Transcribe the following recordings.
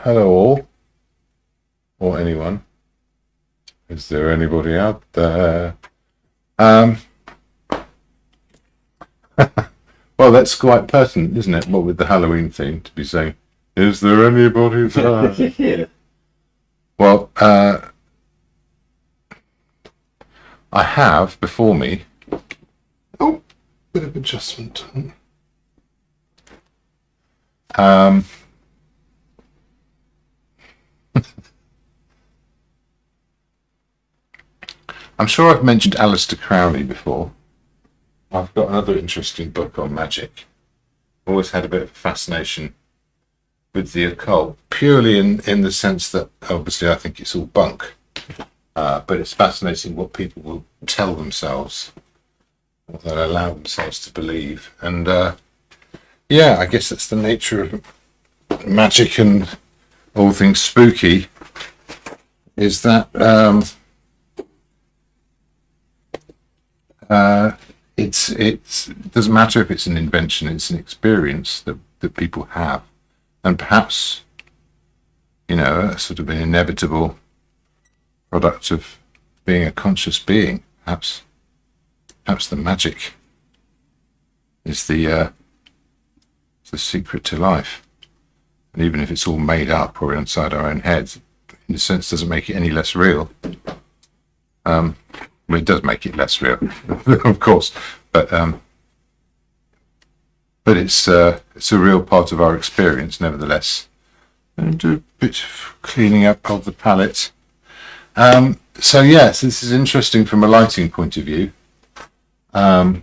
hello all, or anyone. Is there anybody out there? Well, that's quite pertinent, isn't it? What with the Halloween theme to be saying, is there anybody there? Yeah. Well, I have before me. Oh, bit of adjustment. I'm sure I've mentioned Aleister Crowley before. I've got another interesting book on magic. Always had a bit of a fascination with the occult, purely in the sense that obviously I think it's all bunk, but it's fascinating what people will tell themselves, what they'll allow themselves to believe. And yeah, I guess that's the nature of magic and all things spooky, is that it doesn't matter if it's an invention, it's an experience that people have, and perhaps, you know, a sort of an inevitable product of being a conscious being. Perhaps the magic is the secret to life, and even if it's all made up or inside our own heads, in a sense, doesn't make it any less real. Well, it does make it less real, of course, but it's a real part of our experience, nevertheless. And do a bit of cleaning up of the palette. So yes, this is interesting from a lighting point of view. I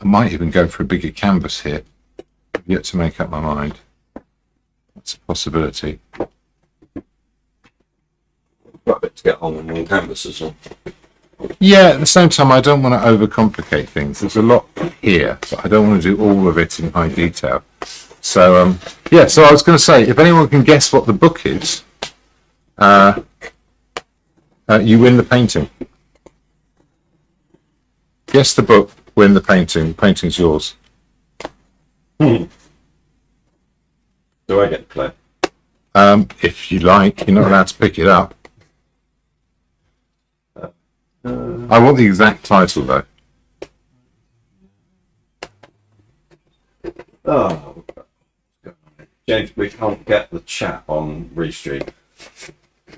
might even go for a bigger canvas here. I've yet to make up my mind. That's a possibility. Got a bit to get on one canvas as well. Yeah, at the same time, I don't want to overcomplicate things. There's a lot here, but I don't want to do all of it in high detail. So, yeah, so I was going to say, if anyone can guess what the book is, you win the painting. Guess the book, win the painting. The painting's yours. Do I get to play? If you like, you're not allowed to pick it up. I want the exact title, though. Oh, James, we can't get the chat on Restream.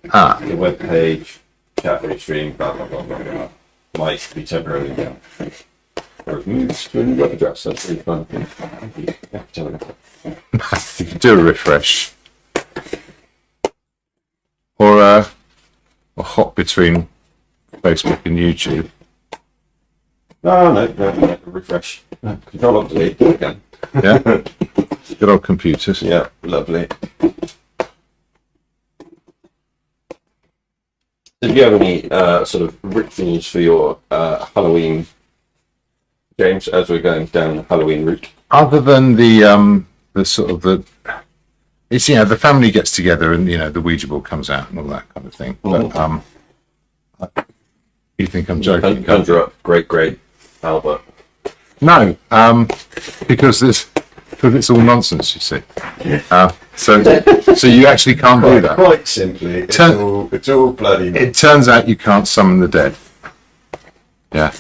The web page, chat Restream, blah blah blah blah blah. Might be temporarily down. Or moves to a new web address. That's really fun. Thank you. Yeah, tell me. You can do a refresh, or hop between Facebook and YouTube. No, refresh. Control Alt Delete again. Yeah, good old computers. Yeah, lovely. Did you have any sort of rituals for your Halloween, James, as we're going down the Halloween route? Other than the sort of it's, you know, the family gets together and, you know, the Ouija board comes out and all that kind of thing. Mm-hmm. But you think I'm joking? Conjure up great Albert. No, because it's all nonsense, you see. So you actually can't do that. Quite simply, it's all bloody. It turns out you can't summon the dead. Yeah,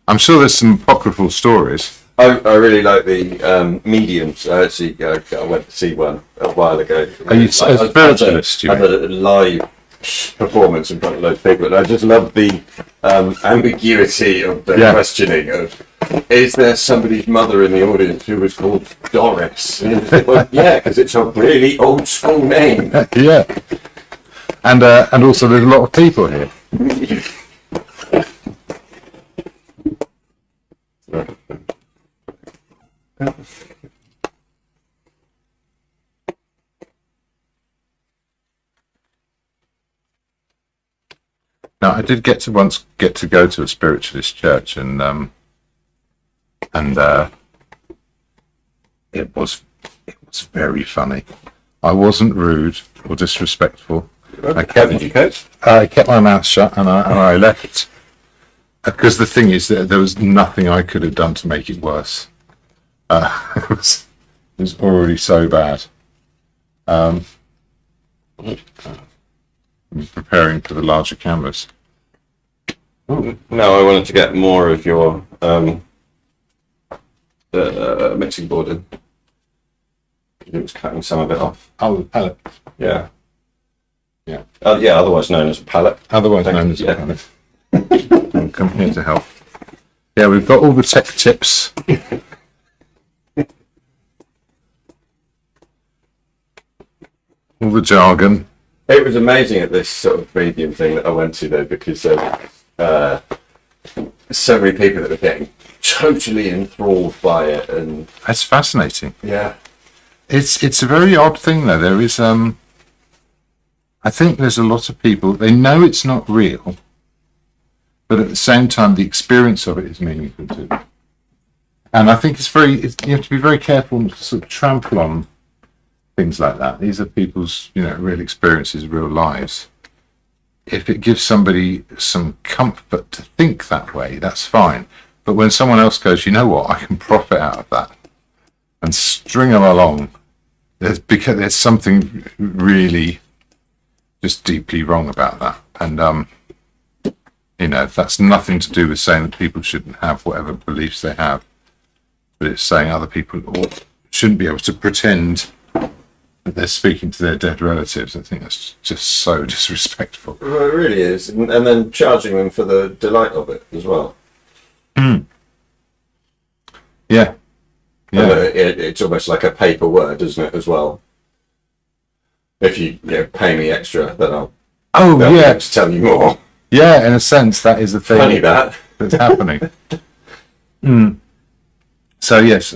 I'm sure there's some apocryphal stories. I really like the mediums. I actually I went to see one a while ago. Are you a spiritualist? I had a live performance in front of loads of people, and I just love the ambiguity of the questioning of, is there somebody's mother in the audience who was called Doris? And well, yeah, because it's a really old school name. Yeah, and also there's a lot of people here. Now, I did once get to go to a spiritualist church, and it was very funny. I wasn't rude or disrespectful. I kept my mouth shut, and I left. Because the thing is that there was nothing I could have done to make it worse. It was already so bad. preparing for the larger canvas. No, I wanted to get more of your mixing board in. It was cutting some of it off. Oh, the palette. Yeah. Yeah. Yeah, otherwise known as palette. Otherwise known as a palette. I'll come here to help. Yeah, we've got all the tech tips. All the jargon. It was amazing at this sort of medium thing that I went to though, because so many people that were getting totally enthralled by it, and That's fascinating. yeah, It's a very odd thing though. There is I think there's a lot of people, they know it's not real, but at the same time the experience of it is meaningful to them. And I think you have to be very careful and sort of trample on things like that. These are people's, real experiences, real lives. If it gives somebody some comfort to think that way, that's fine. But when someone else goes, you know what, I can profit out of that, and string them along, there's something really just deeply wrong about that. And that's nothing to do with saying that people shouldn't have whatever beliefs they have, but it's saying other people shouldn't be able to pretend that they're speaking to their dead relatives. I think that's just so disrespectful. well, it really is, and then charging them for the delight of it as well. Yeah. And it's almost like a paper word, isn't it, as well? If you pay me extra, then I'll be able to tell you more. Yeah, in a sense, that is the thing. Funny that. That's happening. So yes,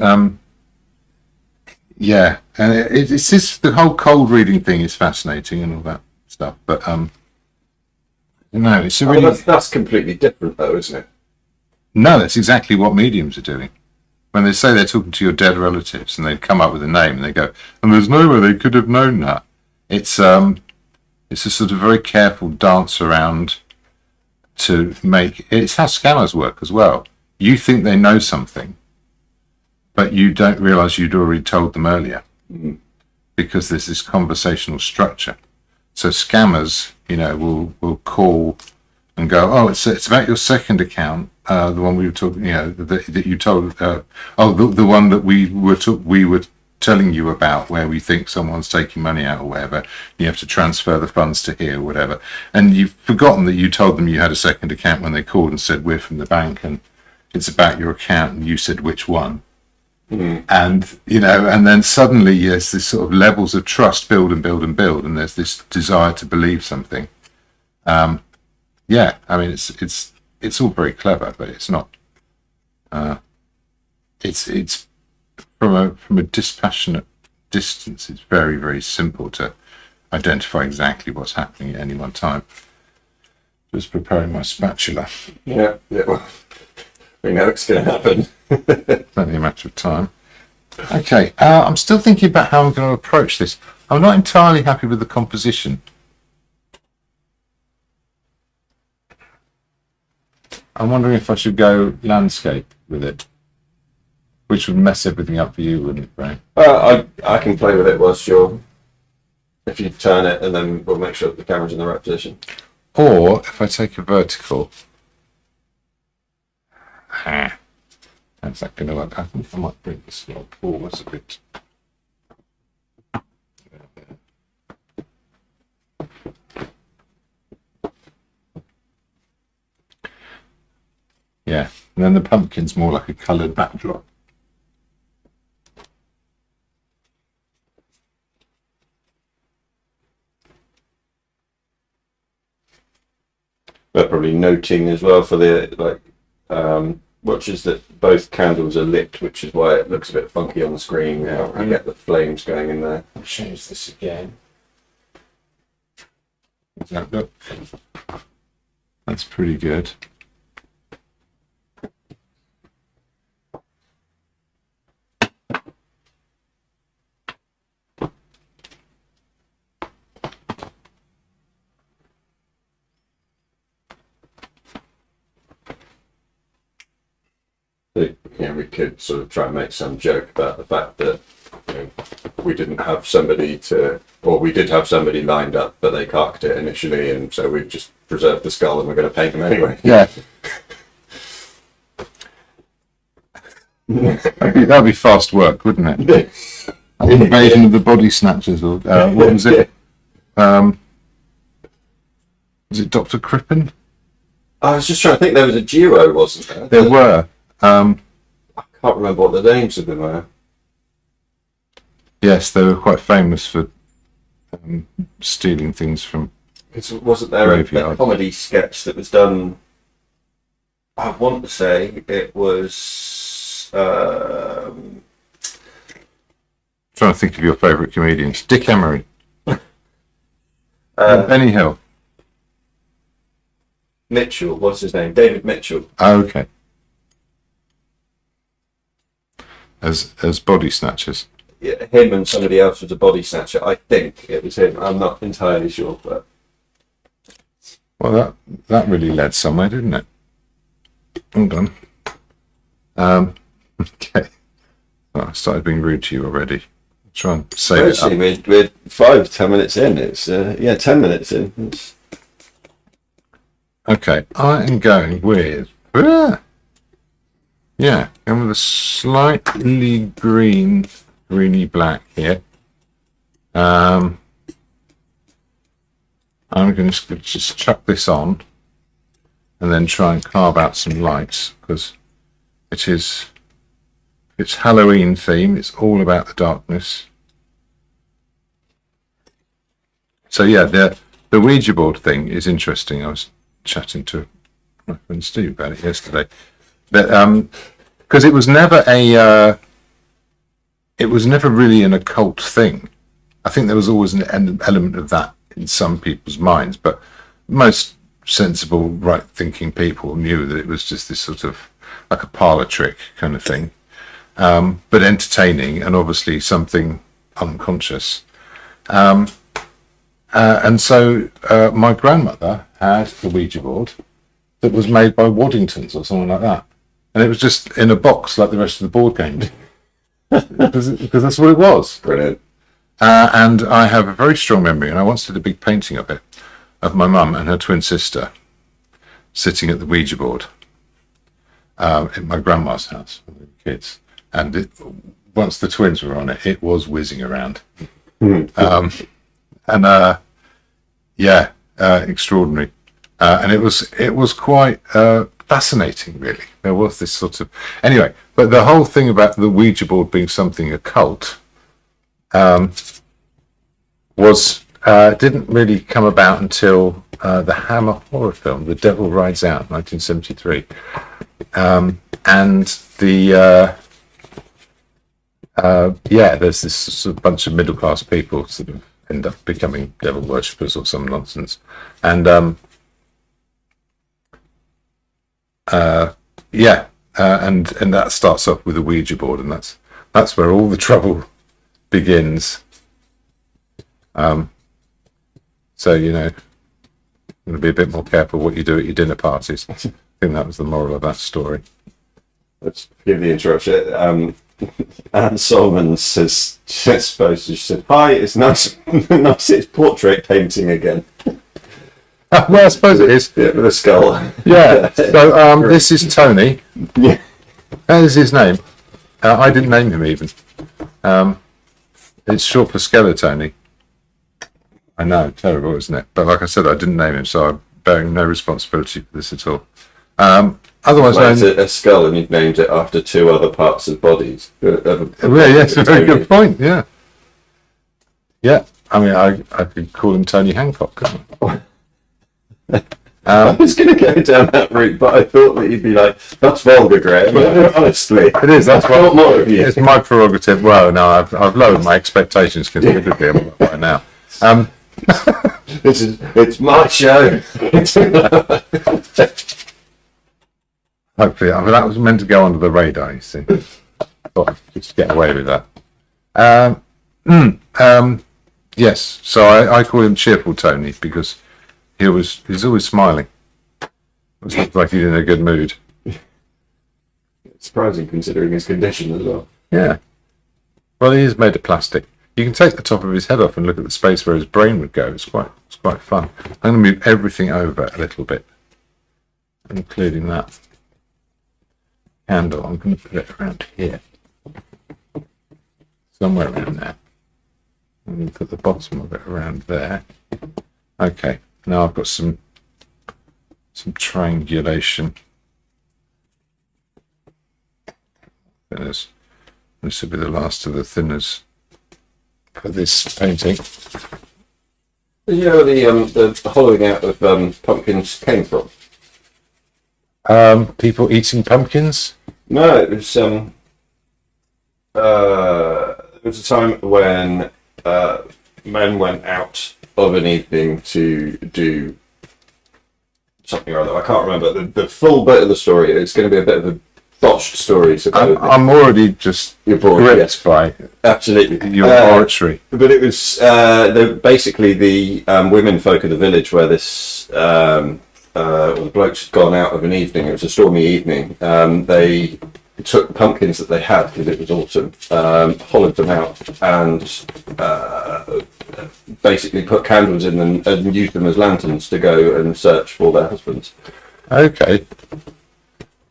yeah, and it's just the whole cold reading thing is fascinating and all that stuff. But it's a really that's completely different, though, isn't it? no. That's exactly what mediums are doing. When they say they're talking to your dead relatives and they come up with a name and they go, and there's no way they could have known that. It's a sort of very careful dance around to make. It's how scammers work as well. You think they know something, but you don't realize you'd already told them earlier, because there's this conversational structure. So scammers, will call and go, oh, it's about your second account, the one we were talking, that you told, the one that we were telling you about, where we think someone's taking money out or whatever. You have to transfer the funds to here or whatever, and you've forgotten that you told them you had a second account when they called and said we're from the bank and it's about your account, and you said which one. And and then suddenly there's this sort of levels of trust build and build and build, and there's this desire to believe something. I mean it's all very clever, but it's not. It's from a dispassionate distance. It's very, very simple to identify exactly what's happening at any one time. Just preparing my spatula. Yeah. Well, we know it's going to happen. It's only a matter of time. Okay, I'm still thinking about how I'm going to approach this. I'm not entirely happy with the composition. I'm wondering if I should go landscape with it, which would mess everything up for you, wouldn't it, Ray? I can play with it whilst if you turn it, and then we'll make sure that the camera's in the right position. Or if I take a vertical. How's that going to work? I think I might bring this log forwards a bit. Yeah, and then the pumpkin's more like a coloured backdrop. But probably noting as well for the watches that both candles are lit, which is why it looks a bit funky on the screen. Now I get the flames going in there. I'll change this again. Does that look? That's pretty good. We could sort of try and make some joke about the fact that we didn't have somebody or we did have somebody lined up, but they carked it initially, and so we've just preserved the skull and we're going to paint them anyway. Yeah. That'd be fast work, wouldn't it? Invasion of the Body Snatchers, or what was it? Was it Dr. Crippen? I was just trying to think. There was a duo, wasn't there? There were. I can't remember what the names of them were. Yes, they were quite famous for stealing things from. Wasn't there a comedy sketch that was done? I want to say it was. Trying to think of your favourite comedians. Dick Emery. Benny Hill. Mitchell, what's his name? David Mitchell. Oh, okay. As body snatchers. Yeah, him and somebody else was a body snatcher. I think it was him. I'm not entirely sure, but. Well, that really led somewhere, didn't it? Hold on. Okay. Well, I started being rude to you already. Try and save it up. We're 5-10 minutes in. It's 10 minutes in. Okay, I am going with going with a slightly greeny black here. I'm going to just chuck this on and then try and carve out some lights, because it's Halloween theme. It's all about the darkness. So yeah, the Ouija board thing is interesting. I was chatting to my friend Steve about it yesterday. That because it was never really an occult thing. I think there was always an element of that in some people's minds, but most sensible, right-thinking people knew that it was just this sort of like a parlor trick kind of thing, but entertaining and obviously something unconscious. And so my grandmother had a Ouija board that was made by Waddingtons or something like that, and it was just in a box like the rest of the board games, because that's what it was. Brilliant. And I have a very strong memory, and I once did a big painting of it, of my mum and her twin sister sitting at the Ouija board in my grandma's house when we were kids. And once the twins were on it, it was whizzing around. Extraordinary. And it was quite fascinating, really. There was this sort of... Anyway, but the whole thing about the Ouija board being something occult didn't really come about until the Hammer horror film, The Devil Rides Out, 1973. And there's this sort of bunch of middle-class people sort of end up becoming devil worshippers or some nonsense. And and that starts off with a Ouija board, and that's where all the trouble begins. So I'm going to be a bit more careful what you do at your dinner parties. I think that was the moral of that story. Let's give the interruption. Anne Solomons has supposed to said, "Hi, it's nice, it's portrait painting again." Well, I suppose it is. Yeah, with a skull. Yeah. So this is Tony. Yeah. That is his name. I didn't name him even. It's short for Skeletoni. I know, terrible, isn't it? But like I said, I didn't name him, so I'm bearing no responsibility for this at all. Otherwise, it's a skull, and you've named it after two other parts of bodies. Yes, a very good point. Yeah. Yeah. I mean, I could call him Tony Hancock, couldn't I? I was going to go down that route, but I thought that you'd be like, "That's vulgar, Graham." Honestly, it is. That's what more of you. It's my prerogative. Well, no, I've lowered my expectations considerably by now. It's my show. Hopefully, I mean, that was meant to go under the radar. You see, thought I'd just get away with that. Yes, so I call him Cheerful Tony because he's always smiling. It looks like he's in a good mood. It's surprising considering his condition as well. Yeah. Well, he is made of plastic. You can take the top of his head off and look at the space where his brain would go. It's quite fun. I'm going to move everything over a little bit, including that candle. I'm going to put it around here, somewhere around there. I'm going to put the bottom of it around there. Okay, now I've got some triangulation. Thinners. This will be the last of the thinners for this painting. You know the hollowing out of pumpkins came from? People eating pumpkins? No, it was a time when men went out of an evening to do something or other. I can't remember the full bit of the story. It's going to be a bit of a botched story. So I'm already just gripped by absolutely your oratory. But it was basically the women folk of the village where this the blokes had gone out of an evening. It was a stormy evening. They took pumpkins that they had because it was autumn, hollowed them out, and basically put candles in them and used them as lanterns to go and search for their husbands. Okay.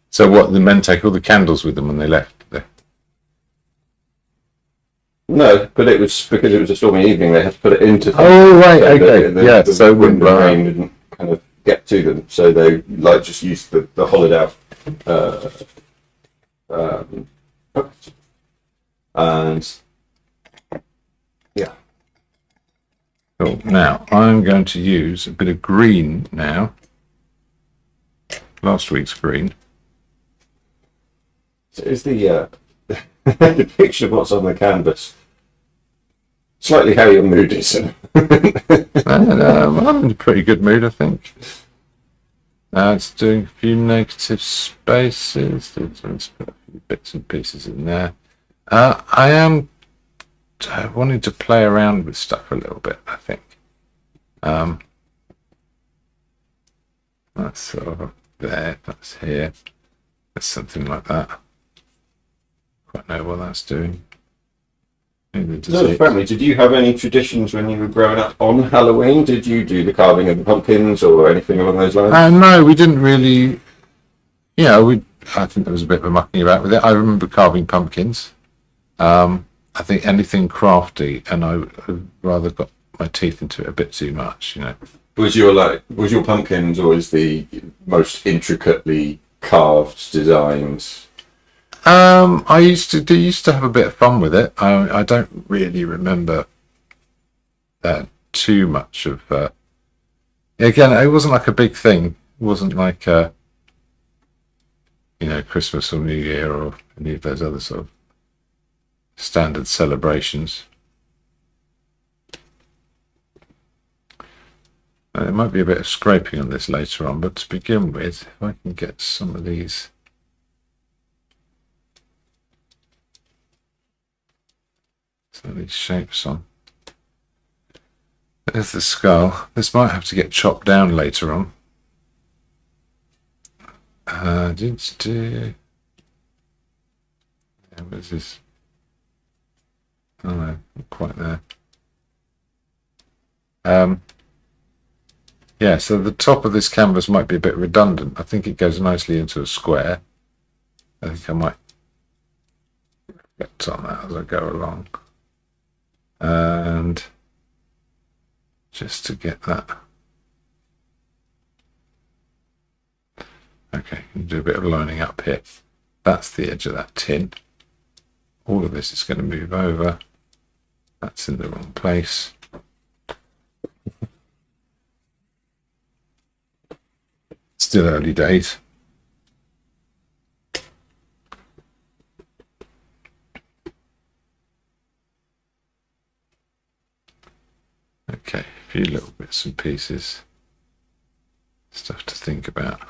So what, the men take all the candles with them when they left? No, but it was because it was a stormy evening. They had to put it into. Oh right, so okay, yeah. So wind and rain didn't kind of get to them, so they just used the hollowed out. And yeah. Cool. Now I'm going to use a bit of green now. Last week's green. So is the depiction of what's on the canvas slightly how your mood is? I'm in a pretty good mood, I think. It's doing a few negative spaces. Let's put a few bits and pieces in there. I am wanting to play around with stuff a little bit, I think. That's sort of there, that's here. That's something like that. Quite know what that's doing. So, family, did you have any traditions when you were growing up on Halloween? Did you do the carving of the pumpkins or anything along those lines? No, we didn't really. Yeah, I think there was a bit of a mucking about with it. I remember carving pumpkins. I think anything crafty, and I rather got my teeth into it a bit too much, you know. Was your pumpkins always the most intricately carved designs? I used to have a bit of fun with it. I don't really remember too much of. Again, it wasn't like a big thing. It wasn't like Christmas or New Year or any of those other sort of standard celebrations. There might be a bit of scraping on this later on, but to begin with, if I can get some of these. Some of these shapes on. There's the skull. This might have to get chopped down later on. Where's this? Oh no, not quite there. Yeah, so the top of this canvas might be a bit redundant. I think it goes nicely into a square. I think I might get on that as I go along. And just to get that. Okay, do a bit of lining up here. That's the edge of that tin. All of this is going to move over. That's in the wrong place. Still early days. Okay, a few little bits and pieces. Stuff to think about.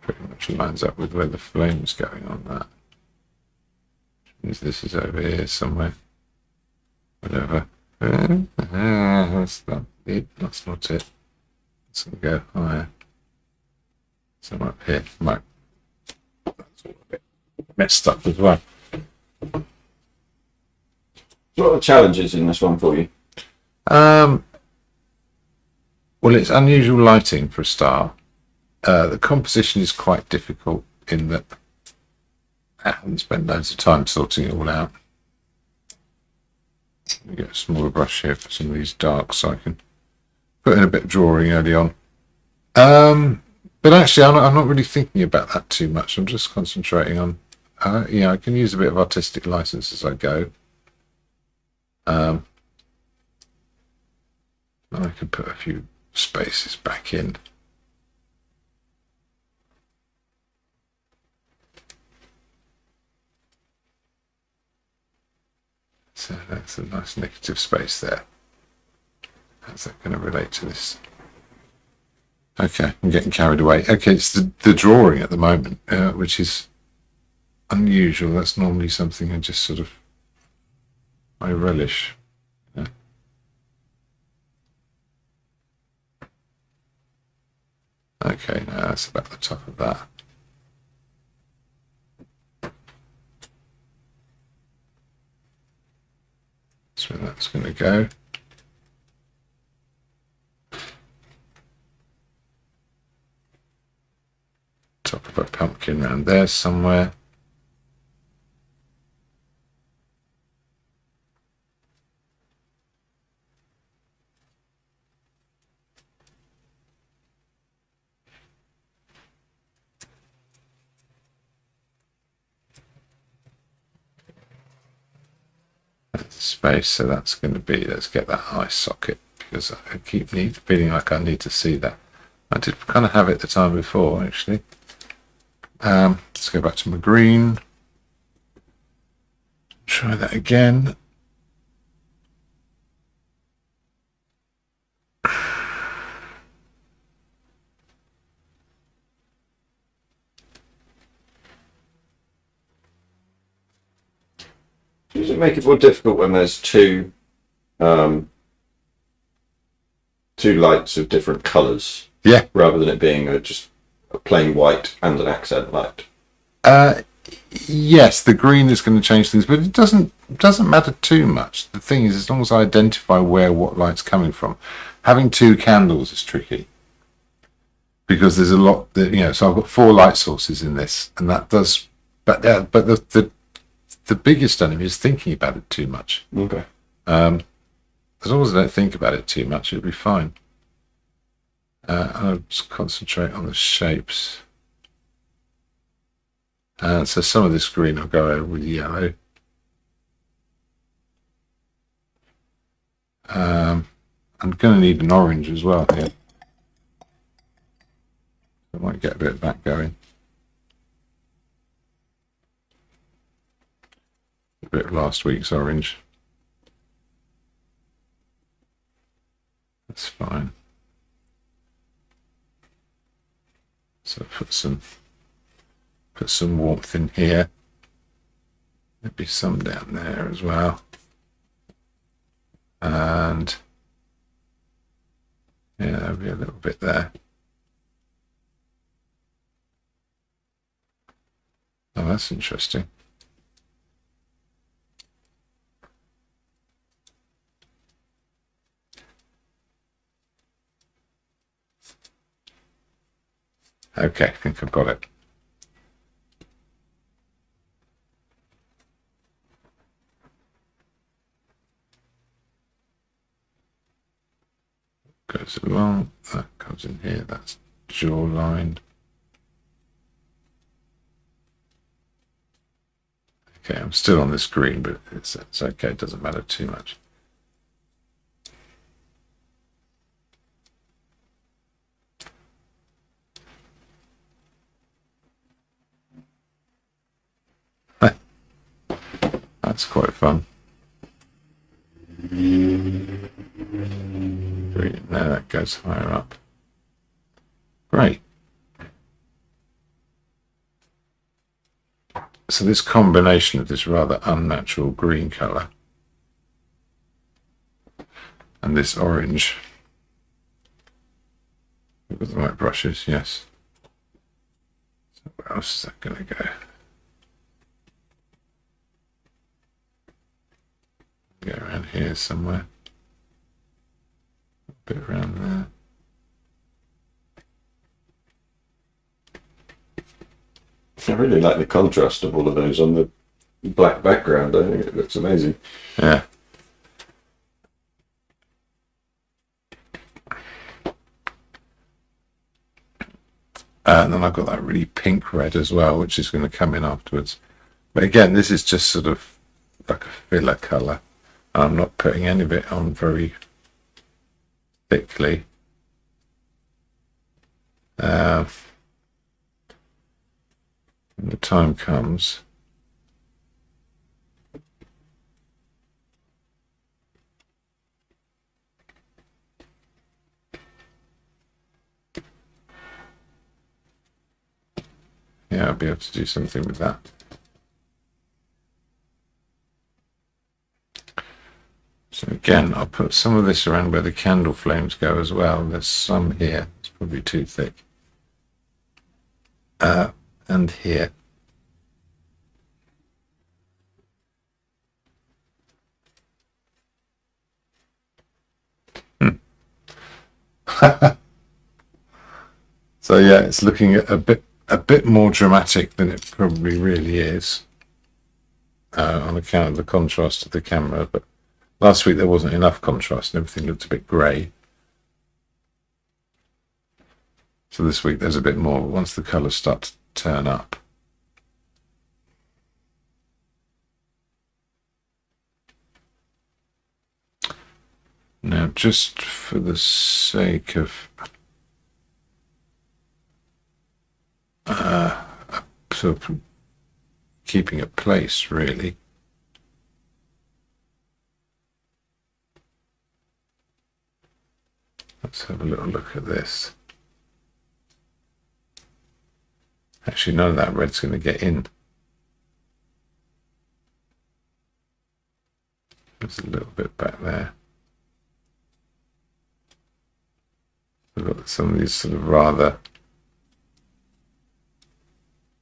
pretty much lines up with where the flame's going on that. Which means this is over here somewhere. Whatever. That's not it. That's not it. It's going to go higher. So I'm up here. Right. That's all a bit messed up as well. What are the challenges in this one for you? Well, it's unusual lighting for a start. The composition is quite difficult in that I haven't spent loads of time sorting it all out. Let me get a smaller brush here for some of these darks so I can put in a bit of drawing early on. But actually, I'm not really thinking about that too much. I'm just concentrating on, I can use a bit of artistic license as I go. I can put a few spaces back in. So that's a nice negative space there. How's that going to relate to this? Okay, I'm getting carried away. Okay, it's the drawing at the moment, which is unusual. That's normally something I just sort of, I relish. Yeah. Okay, now that's about the top of that. That's where that's going to go. Top of a pumpkin around there somewhere. Space, so that's going to be, let's get that eye socket because I keep feeling like I need to see that. I did kind of have it the time before actually. Let's go back to my green, try that again. Does it make it more difficult when there's two lights of different colours? Yeah. Rather than it being just a plain white and an accent light. Yes, the green is going to change things, but it doesn't matter too much. The thing is, as long as I identify where what light's coming from, having two candles is tricky because there's a lot that, so I've got 4 light sources in this, and that does, but the biggest enemy is thinking about it too much. Okay. As long as I don't think about it too much, it'll be fine. I'll just concentrate on the shapes. So some of this green I'll go over with yellow. I'm going to need an orange as well here. I might get a bit of that going. A bit of last week's orange. That's fine. So put some warmth in here. Maybe some down there as well. And yeah, there'll be a little bit there. Oh, that's interesting. Okay, I think I've got it. Goes along, that comes in here, that's jawline. Okay, I'm still on the screen, but it's okay, it doesn't matter too much. That's quite fun. Green, no, that goes higher up. Great. So this combination of this rather unnatural green colour and this orange. With the right brushes, yes. So where else is that going to go? Go around here somewhere. A bit around there. I really like the contrast of all of those on the black background. I think it looks amazing. Yeah. And then I've got that really pink red as well, which is going to come in afterwards. But again, this is just sort of like a filler colour. I'm not putting any of it on very thickly. When the time comes, yeah, I'll be able to do something with that. So again, I'll put some of this around where the candle flames go as well. There's some here. It's probably too thick. And here. So yeah, it's looking a bit more dramatic than it probably really is on account of the contrast of the camera. But last week there wasn't enough contrast and everything looked a bit grey. So this week there's a bit more, but once the colours start to turn up. Now, just for the sake of sort of keeping a place, really, let's have a little look at this. Actually, none of that red's going to get in. There's a little bit back there. I've got some of these sort of rather...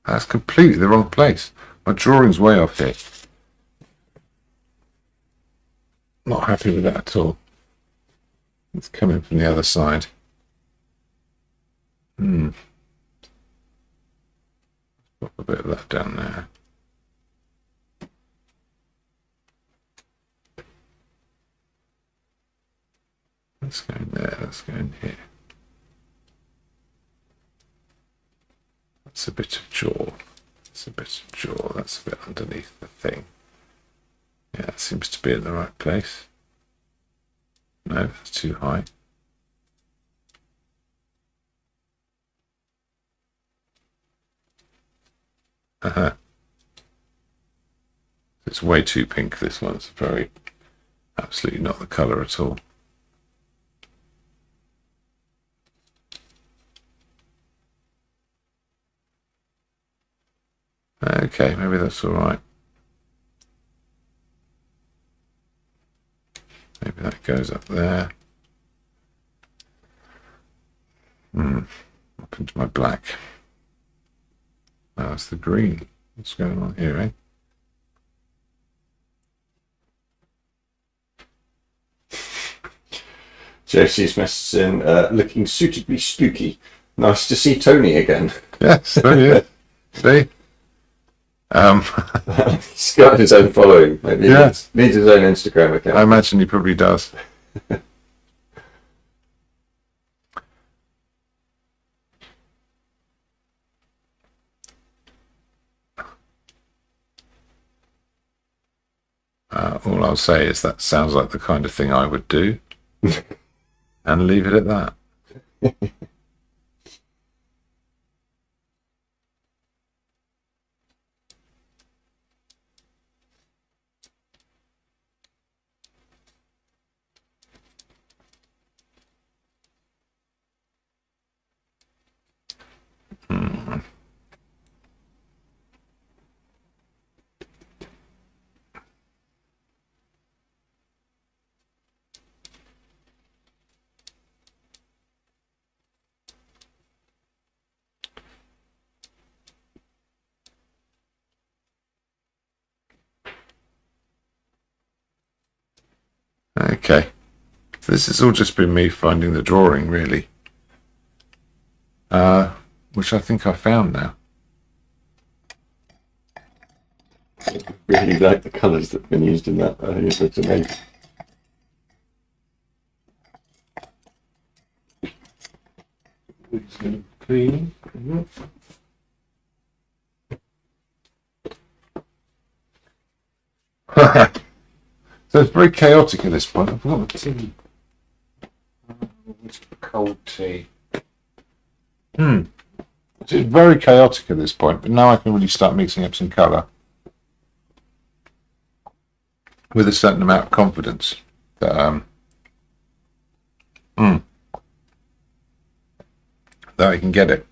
That's completely the wrong place. My drawing's way off here. Not happy with that at all. It's coming from the other side. Put a bit of that down there. Let's go in there, let's go in here. That's a bit of jaw. That's a bit of jaw. That's a bit underneath the thing. Yeah, that seems to be in the right place. No, that's too high. It's way too pink, this one. It's very, absolutely not the colour at all. Okay, maybe that's all right. Maybe that goes up there. Up into my black. Oh, it's the green. What's going on here, eh? Josie's message in, looking suitably spooky. Nice to see Tony again. Yes, there he is. See? He's got his own following. Maybe Yeah. needs his own Instagram account. I imagine he probably does. All I'll say is that sounds like the kind of thing I would do. And leave it at that. Okay. So this has all just been me finding the drawing, really. Which I think I found now. Really like the colours that have been used in that. I think it looks amazing. Clean. So it's very chaotic at this point. I've got the tea. Cold tea. It's very chaotic at this point, but now I can really start mixing up some colour with a certain amount of confidence that that I can get it.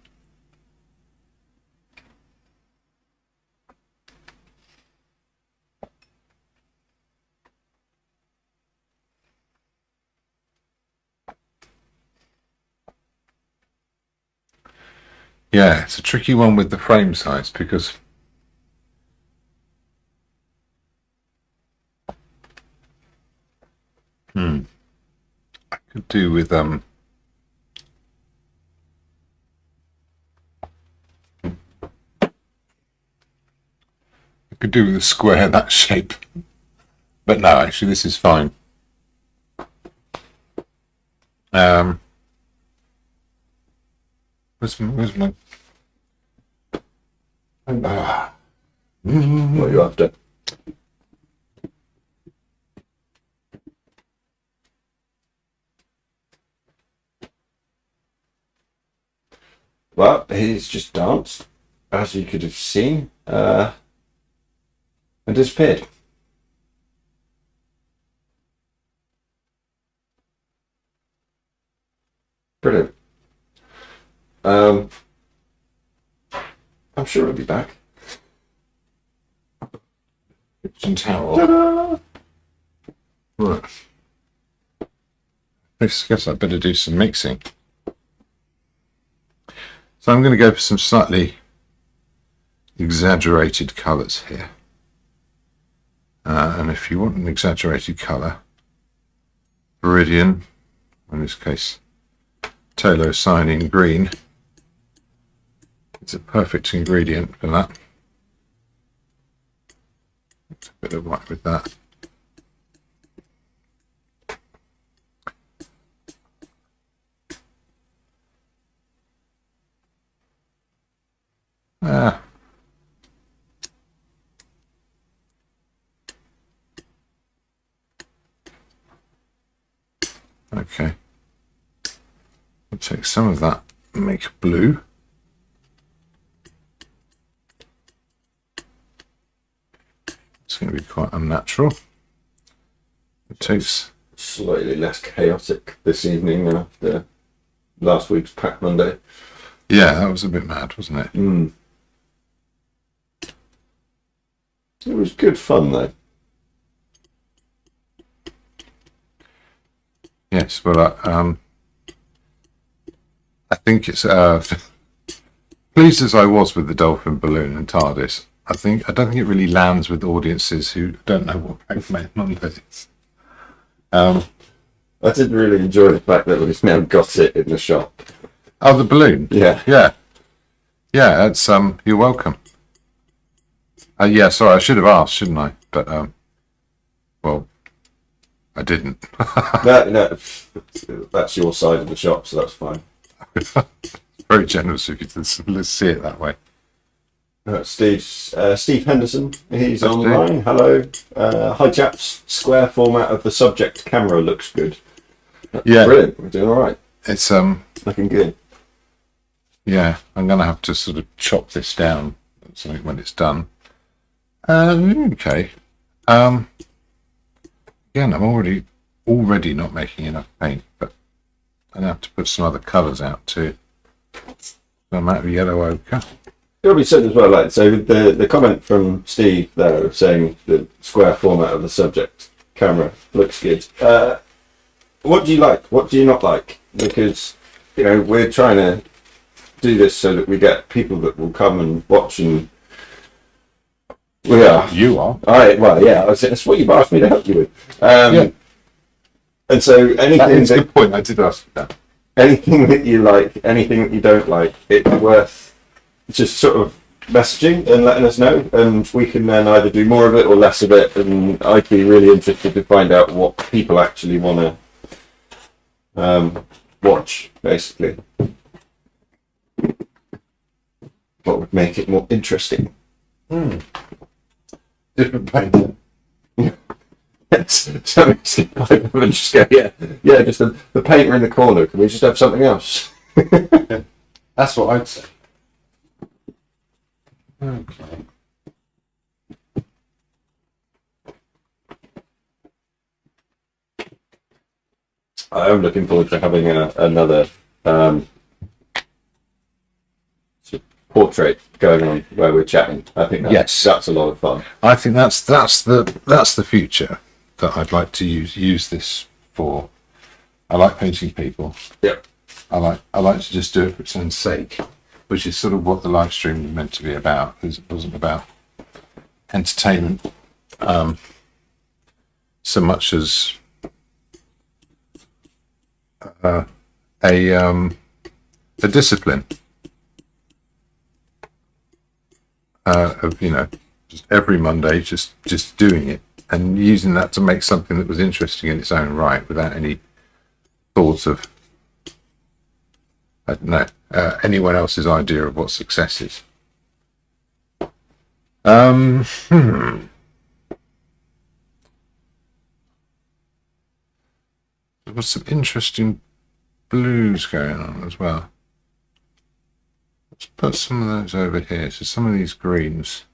Yeah, it's a tricky one with the frame size because I could do with I could do with a square that shape, but no, actually this is fine. Where's my What are you after? Well, he's just danced, as you could have seen, and disappeared. Brilliant. I'm sure he'll be back. kitchen towel? Ta-da! Right. I guess I'd better do some mixing. So I'm going to go for some slightly exaggerated colours here. And if you want an exaggerated colour, Viridian, in this case Taylor Cyanine Green, it's a perfect ingredient for that. It's a bit of white with that. Okay. I'll take some of that and make blue. It's going to be quite unnatural. It takes Slightly less chaotic this evening after last week's Pack Monday. Yeah, that was a bit mad, wasn't it? It was good fun though. Yes, well, I think it's pleased as I was with the Dolphin Balloon and TARDIS. I don't think it really lands with audiences who don't know what Pac-Man Monday is. I did really enjoy the fact that we've now got it in the shop. Oh, the balloon. Yeah. Yeah. It's you're welcome. Yeah, sorry, I should have asked, shouldn't I? But well, I didn't. No, that's your side of the shop, so that's fine. Very generous of you to let's see it that way. Steve Henderson, he's That's online. Steve. Hello. Hi chaps, square format of the subject camera looks good. Yeah, Brilliant, we're doing alright. it's Looking good. yeah, I'm gonna have to sort of chop this down something when it's done. Okay. Again, I'm already not making enough paint, but I'm gonna have to put some other colours out too. Some out of yellow ochre. It'll be said as well, like, so the comment from Steve there saying the square format of the subject camera looks good. What do you like? What do you not like? Because, we're trying to do this so that we get people that will come and watch, and we are. You are. All right, well, yeah, that's what you've asked me to help you with. Yeah. And so anything That's a good point. I did ask you that. anything that you like, anything that you don't like, it's worth just sort of messaging and letting us know, and we can then either do more of it or less of it. And I'd be really interested to find out what people actually want to watch, basically. What would make it more interesting? Different painter. So just go, yeah, just the painter in the corner. Can we just have something else? That's what I'd say. Okay. I am looking forward to having another portrait going on where we're chatting. I think that's a lot of fun. I think that's the future that I'd like to use this for. I like painting people. Yep. I like to just do it for its own sake, which is sort of what the live stream was meant to be about. It wasn't about entertainment so much as a discipline of just every Monday just doing it and using that to make something that was interesting in its own right without any thoughts of anyone else's idea of what success is. There was some interesting blues going on as well. Let's put some of those over here. So some of these greens.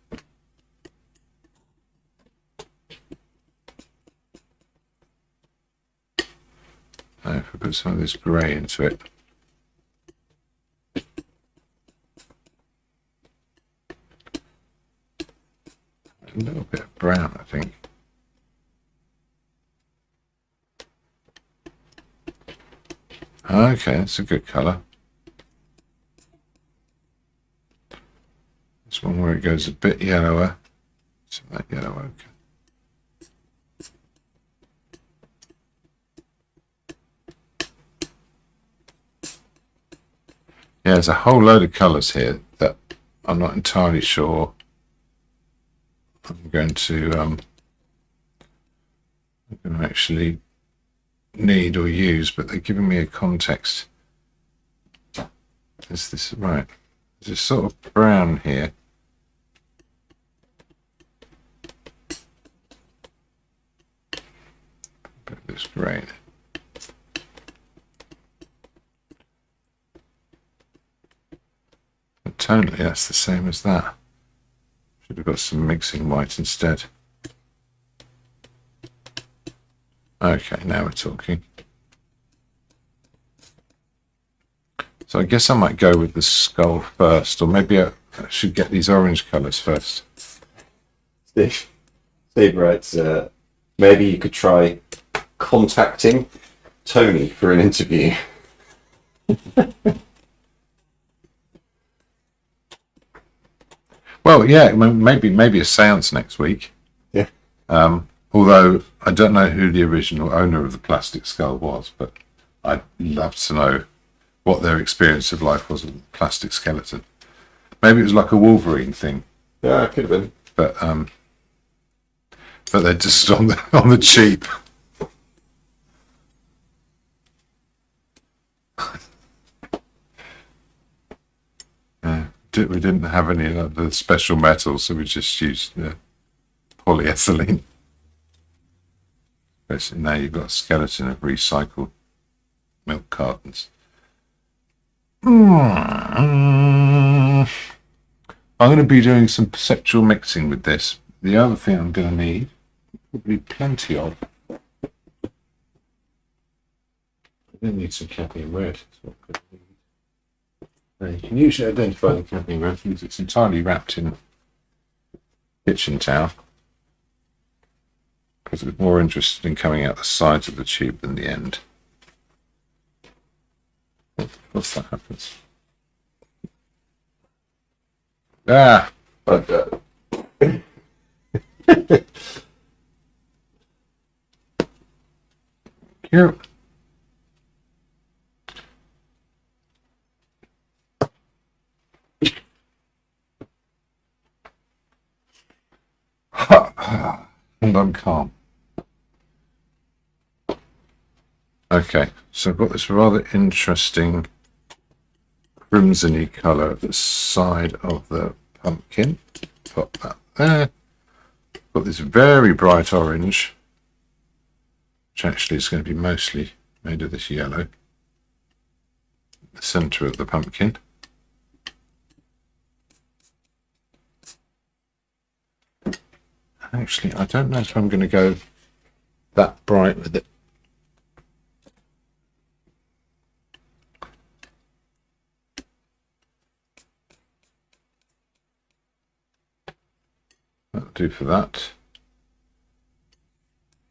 Now if we put some of this grey into it. A little bit of brown, I think. Okay, that's a good colour. This one where it goes a bit yellower. Some of that yellow ochre. Yeah, there's a whole load of colours here that I'm not entirely sure I'm going to actually need or use, but they're giving me a context. Is this right? There's a sort of brown here. Bit of this grey. But tonally, that's the same as that. Should have got some mixing white instead. Okay, now we're talking. So I guess I might go with the skull first, or maybe I should get these orange colours first. Steve writes, maybe you could try contacting Tony for an interview. Well, yeah, maybe a seance next week. Yeah. Although I don't know who the original owner of the plastic skull was, but I'd love to know what their experience of life was with the plastic skeleton. Maybe it was like a Wolverine thing. Yeah, it could have been. But they're just on the cheap. We didn't have any of the special metals, so we just used polyethylene. Basically, now you've got a skeleton of recycled milk cartons. I'm going to be doing some perceptual mixing with this. The other thing I'm going to need, probably plenty of. I don't need some cadmium red. That's what I'm going to need. Now, you can usually identify the cadmium red because it's entirely wrapped in kitchen towel. Because it's more interested in coming out the sides of the tube than the end. What's that happens? Ah! you. And I'm calm. Okay, so I've got this rather interesting crimson-y colour at the side of the pumpkin. Put that there. Got this very bright orange, which actually is going to be mostly made of this yellow. The centre of the pumpkin. Actually, I don't know if I'm going to go that bright with it. That'll do for that.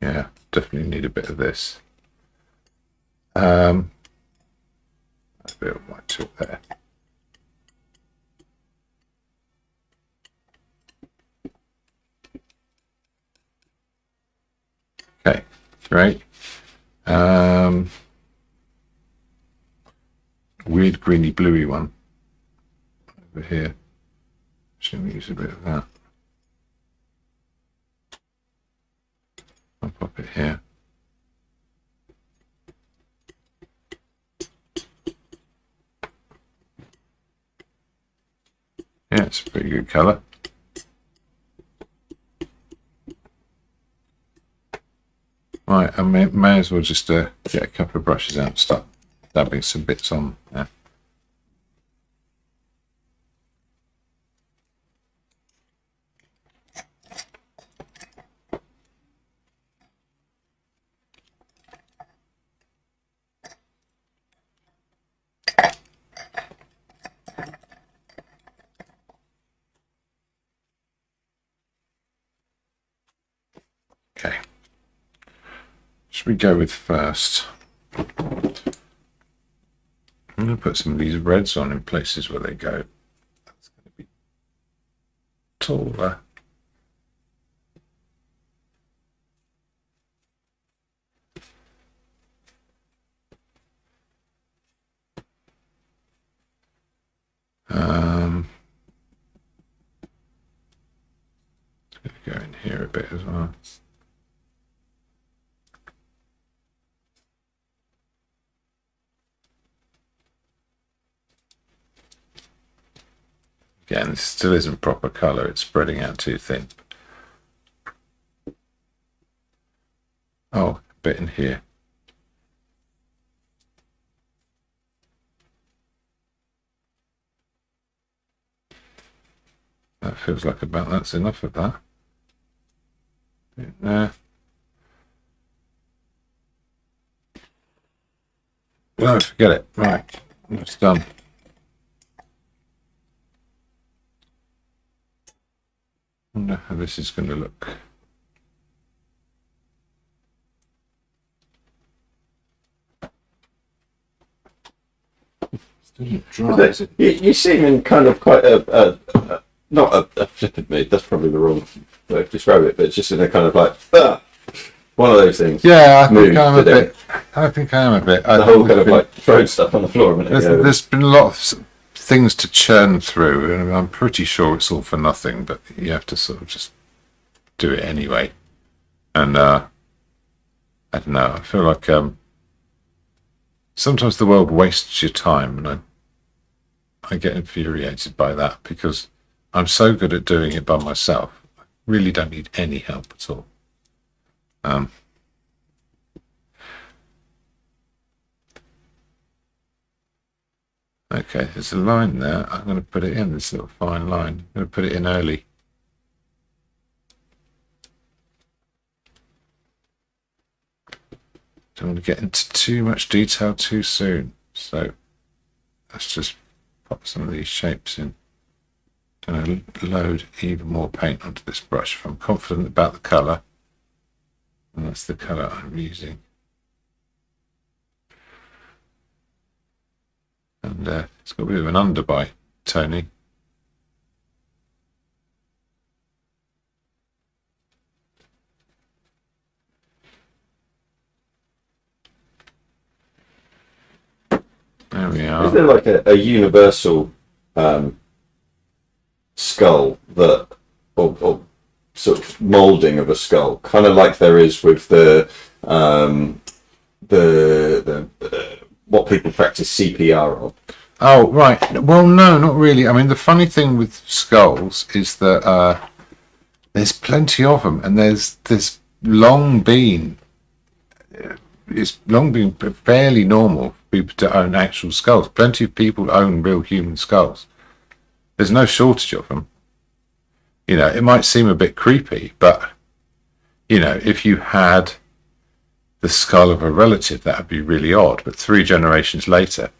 Yeah, definitely need a bit of this. A bit of white to it there. Okay, great. Weird greeny bluey one over here. Should we use a bit of that? I'll pop it here. Yeah, it's a pretty good colour. Right, I may as well just get a couple of brushes out and start dabbing some bits on there. Okay. Should we go with first? I'm going to put some of these reds on in places where they go. That's going to be taller. Go in here a bit as well. Again, this still isn't proper colour, it's spreading out too thin. Oh, a bit in here. That feels like about that's enough of that. There. No, forget it. Right, it's done. I wonder how this is going to look. Still dry, is it? You seem in kind of quite not a flippant mood. That's probably the wrong way to describe it, but it's just in a kind of like one of those things. Yeah, I think I'm a bit. I think I am a bit. The whole kind of like throwing stuff on the floor a minute ago. There's been a lot of things to churn through, and I'm pretty sure it's all for nothing. But you have to sort of just do it anyway. And I don't know. I feel like sometimes the world wastes your time, and I get infuriated by that because I'm so good at doing it by myself. I really don't need any help at all. Okay, there's a line there. I'm going to put it in, this little fine line. I'm going to put it in early. Don't want to get into too much detail too soon. So let's just pop some of these shapes in. I'm going to load even more paint onto this brush if I'm confident about the colour. And that's the colour I'm using. And it's got a bit of an underbite toning. There we Is are. there like a universal skull that, or sort of moulding of a skull, kind of like there is with the what people practice CPR on? Oh, right. Well, no, not really. I mean, the funny thing with skulls is that there's plenty of them, and there's long been it's long been fairly normal for people to own actual skulls. Plenty of people own real human skulls. There's no shortage of them. You know, it might seem a bit creepy, but you know, if you had the skull of a relative, that would be really odd. But 3 generations later,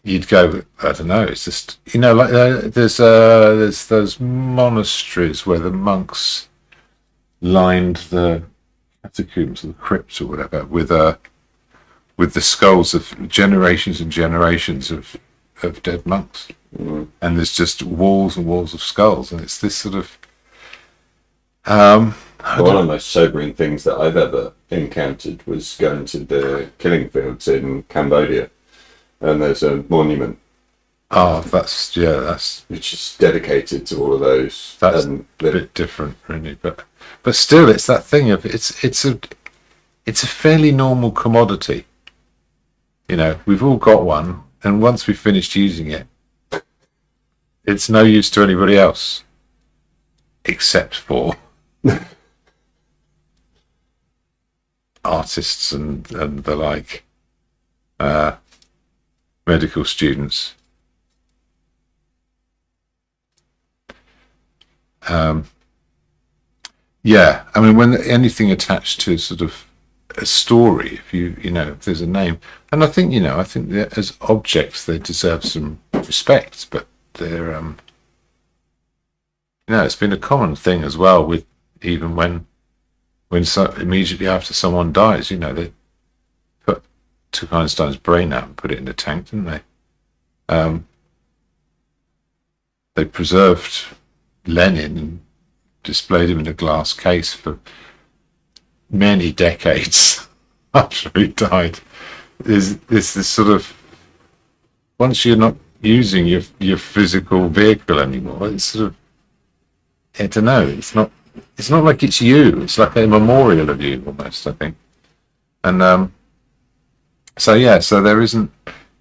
you'd go, I don't know, it's just, you know, like there's those monasteries where the monks lined the catacombs or the crypts or whatever with the skulls of generations and generations of dead monks. And there's just walls and walls of skulls, and it's this sort of One of the most sobering things that I've ever encountered was going to the killing fields in Cambodia, and there's a monument that's which is dedicated to all of those. a bit different, really, but still, it's that thing of it's a fairly normal commodity. You know, we've all got one, and once we've finished using it, it's no use to anybody else, except for artists and the like, medical students. Yeah, I mean, when anything attached to sort of a story, if there's a name, and I think that as objects they deserve some respect, but they're it's been a common thing as well with even when immediately after someone dies, they took Einstein's brain out and put it in a tank, didn't they? They preserved Lenin and displayed him in a glass case for many decades after he died. There's this sort of, once you're not using your physical vehicle anymore, it's sort of, I don't know, it's not like it's you, it's like a memorial of you almost, I think. And so there isn't,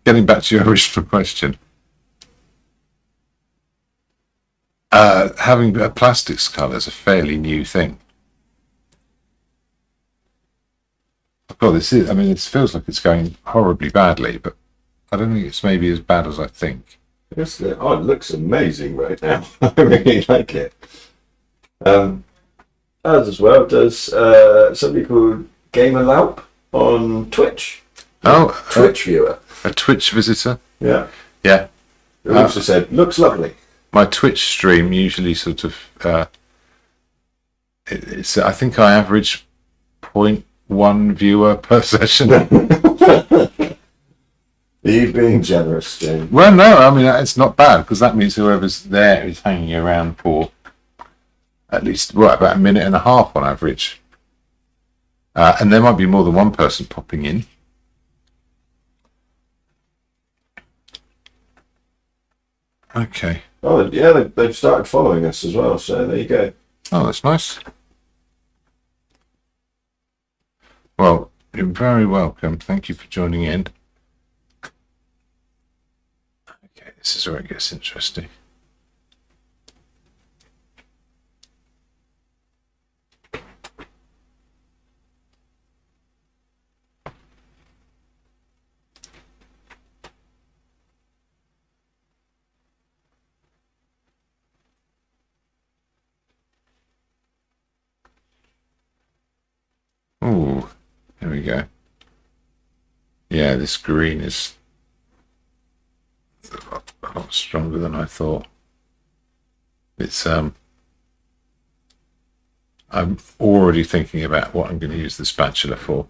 getting back to your original question, having a plastic skull is a fairly new thing. God, it feels like it's going horribly badly, but I don't think it's maybe as bad as I think. It looks amazing right now. I really like it. As well does somebody called Gamer Laup on Twitch. Twitch viewer. A Twitch visitor? Yeah. Yeah. It also said, looks lovely. My Twitch stream usually sort of, I think I average 0.1 viewer per session. You being generous, James. Well, no, I mean, it's not bad, because that means whoever's there is hanging around for at least, about a minute and a half on average. And there might be more than one person popping in. Okay. Oh, yeah, they've started following us as well, so there you go. Oh, that's nice. Well, you're very welcome. Thank you for joining in. Okay, this is where it gets interesting. Oh, there we go. Yeah, this green is a lot stronger than I thought. It's I'm already thinking about what I'm going to use the spatula for.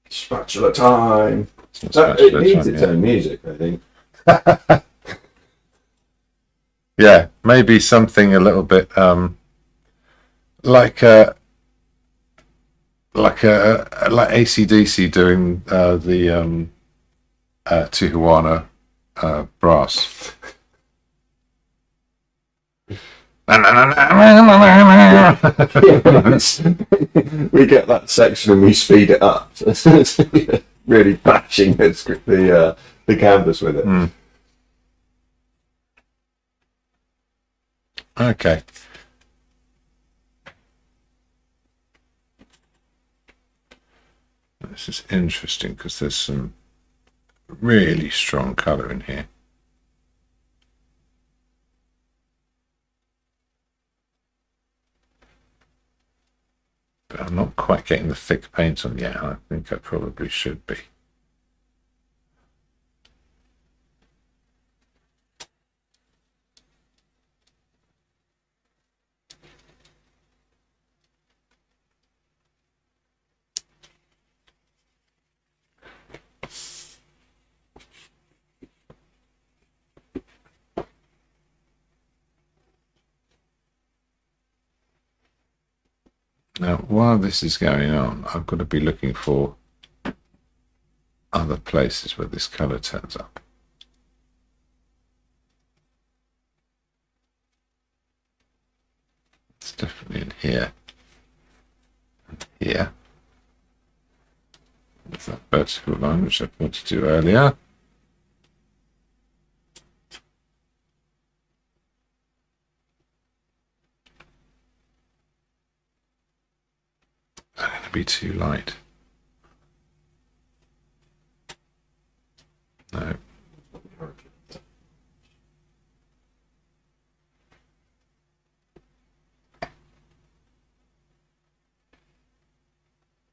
Spatula time. It needs its own music, I think. Yeah, maybe something a little bit like like AC/DC doing the Tijuana brass. We get that section and we speed it up. Really bashing the canvas with it. Mm. Okay. This is interesting because there's some really strong colour in here. But I'm not quite getting the thick paint on yet. I think I probably should be. Now, while this is going on, I've got to be looking for other places where this colour turns up. It's definitely in here. And here. There's that vertical line which I pointed to earlier. I'm going to be too light. No.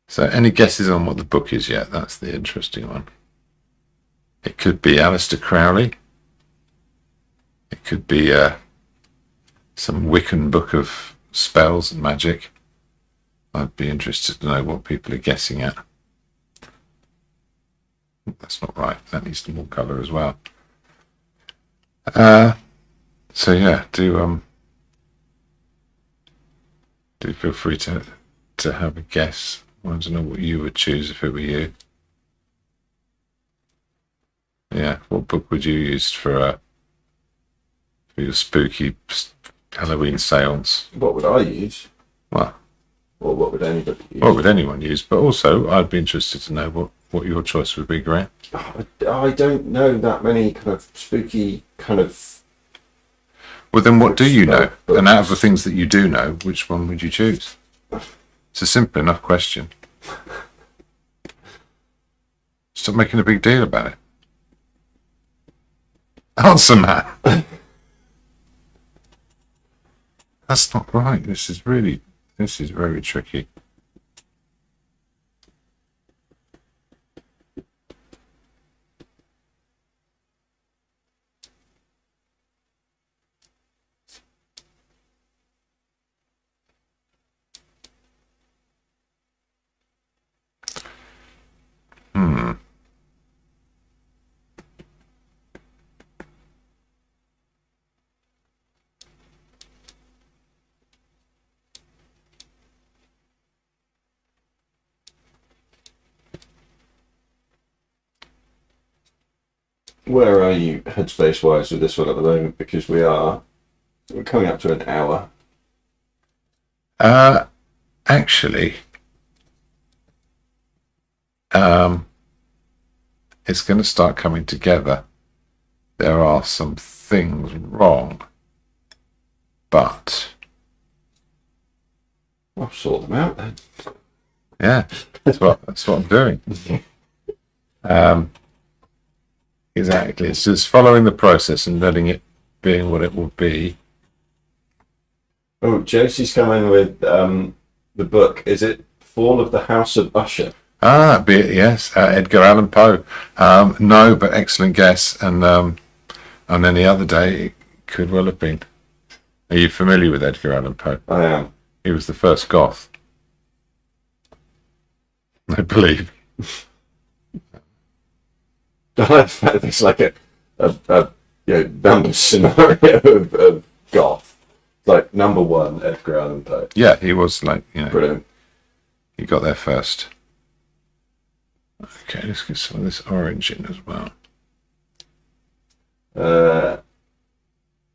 So any guesses on what the book is yet? That's the interesting one. It could be Aleister Crowley. It could be some Wiccan book of spells and magic. I'd be interested to know what people are guessing at. That's not right. That needs some more colour as well. So yeah, do feel free to have a guess. I want to know what you would choose if it were you. Yeah, what book would you use for your spooky Halloween seance? What would I use? Well, or what would anybody use? What would anyone use? But also, I'd be interested to know what your choice would be, Grant. I don't know that many kind of spooky kind of. Well, then what do you know? And out of the things that you do know, which one would you choose? It's a simple enough question. Stop making a big deal about it. Answer, Matt. That's not right. This is very tricky. Where are you headspace wise with this one at the moment? Because we're coming up to an hour. Actually, it's going to start coming together. There are some things wrong, but I'll sort them out then. Yeah, that's what I'm doing. Exactly. It's just following the process and letting it being what it will be. Oh, Josie's coming with the book. Is it Fall of the House of Usher? Be it, yes. Edgar Allan Poe. No, but excellent guess. And on any other day, it could well have been. Are you familiar with Edgar Allan Poe? I am. He was the first goth, I believe. It's like a number scenario of goth. Like number one, Edgar Allan Poe. Yeah, he was like, Brilliant. You got there first. Okay, let's get some of this orange in as well.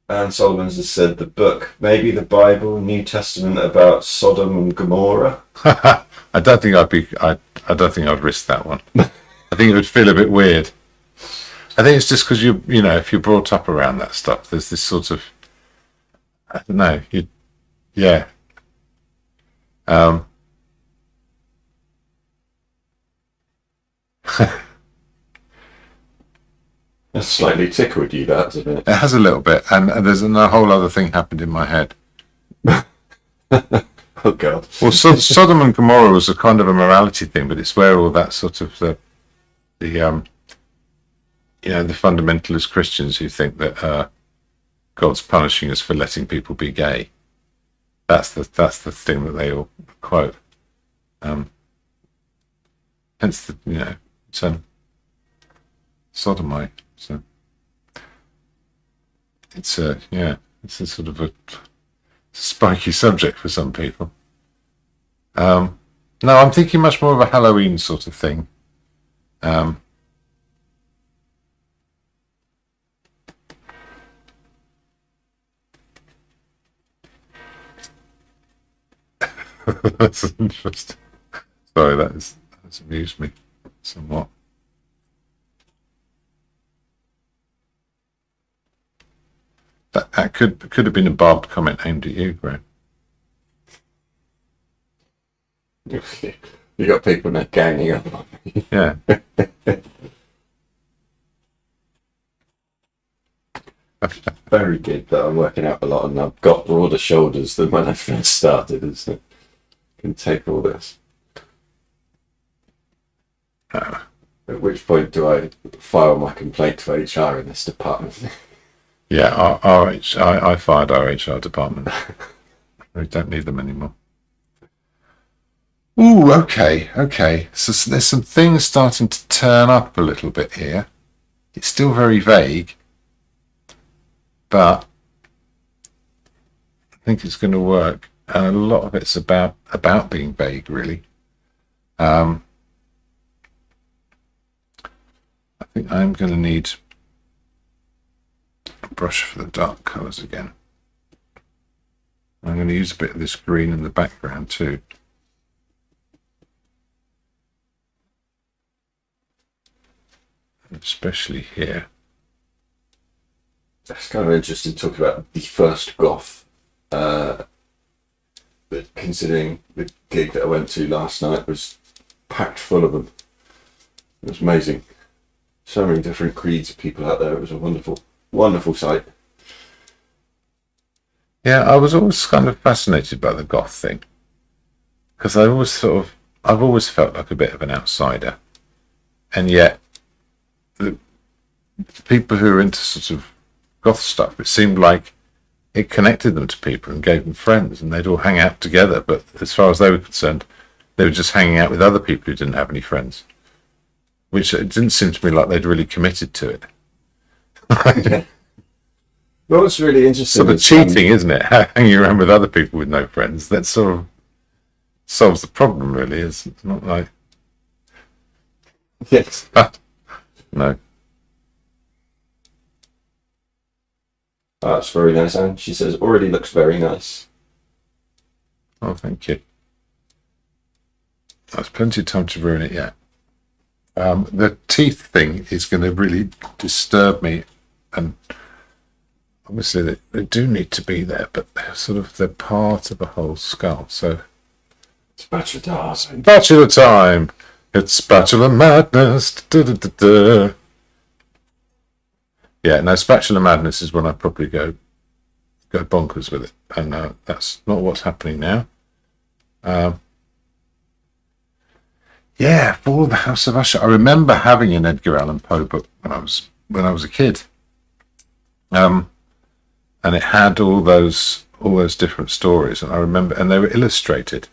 Anne Solomons has said the book, maybe the Bible, New Testament about Sodom and Gomorrah. I don't think I don't think I'd risk that one. I think it would feel a bit weird. I think it's just because you know, if you're brought up around that stuff, there's this sort of, I don't know, yeah. That's slightly tickled you, that, isn't it? It has a little bit, and there's a whole other thing happened in my head. Oh God. Well, Sodom and Gomorrah was a kind of a morality thing, but it's where all that sort of the fundamentalist Christians who think that God's punishing us for letting people be gay. That's the thing that they all quote. Hence the sodomite. So it's it's a sort of a spiky subject for some people. No, I'm thinking much more of a Halloween sort of thing. That's interesting. Sorry, that's amused me somewhat. That could have been a barbed comment aimed at you, Graham. You got people now ganging up on me. Yeah. Very good that I'm working out a lot and I've got broader shoulders than when I first started, isn't it? Can take all this. At which point do I file my complaint to HR in this department? Yeah, I fired our HR department. We don't need them anymore. Ooh, okay. So there's some things starting to turn up a little bit here. It's still very vague, but I think it's going to work. And a lot of it's about being vague, really. I think I'm going to need a brush for the dark colours again. I'm going to use a bit of this green in the background too. Especially here. That's kind of interesting talking about the first goth. But considering the gig that I went to last night was packed full of them. It was amazing. So many different creeds of people out there. It was a wonderful, wonderful sight. Yeah, I was always kind of fascinated by the goth thing. Because I've always felt like a bit of an outsider. And yet, the people who are into sort of goth stuff, it seemed like it connected them to people and gave them friends, and they'd all hang out together. But as far as they were concerned, they were just hanging out with other people who didn't have any friends, which it didn't seem to me like they'd really committed to it. Well, what's really interesting sort of cheating, isn't it? Hanging around with other people with no friends. That sort of solves the problem, really. It's not like... Yes. No. Oh, that's very nice, Anne. She says, already looks very nice. Oh, thank you. There's plenty of time to ruin it yet. The teeth thing is going to really disturb me, and obviously they do need to be there, but they're part of a whole skull. So spatula time. Spatula time. It's spatula madness. Da-da-da-da. Yeah, no, spatula madness is when I probably go bonkers with it, and that's not what's happening now. Yeah, For the House of Usher. I remember having an Edgar Allan Poe book when I was a kid, and it had all those different stories, and I remember, and they were illustrated,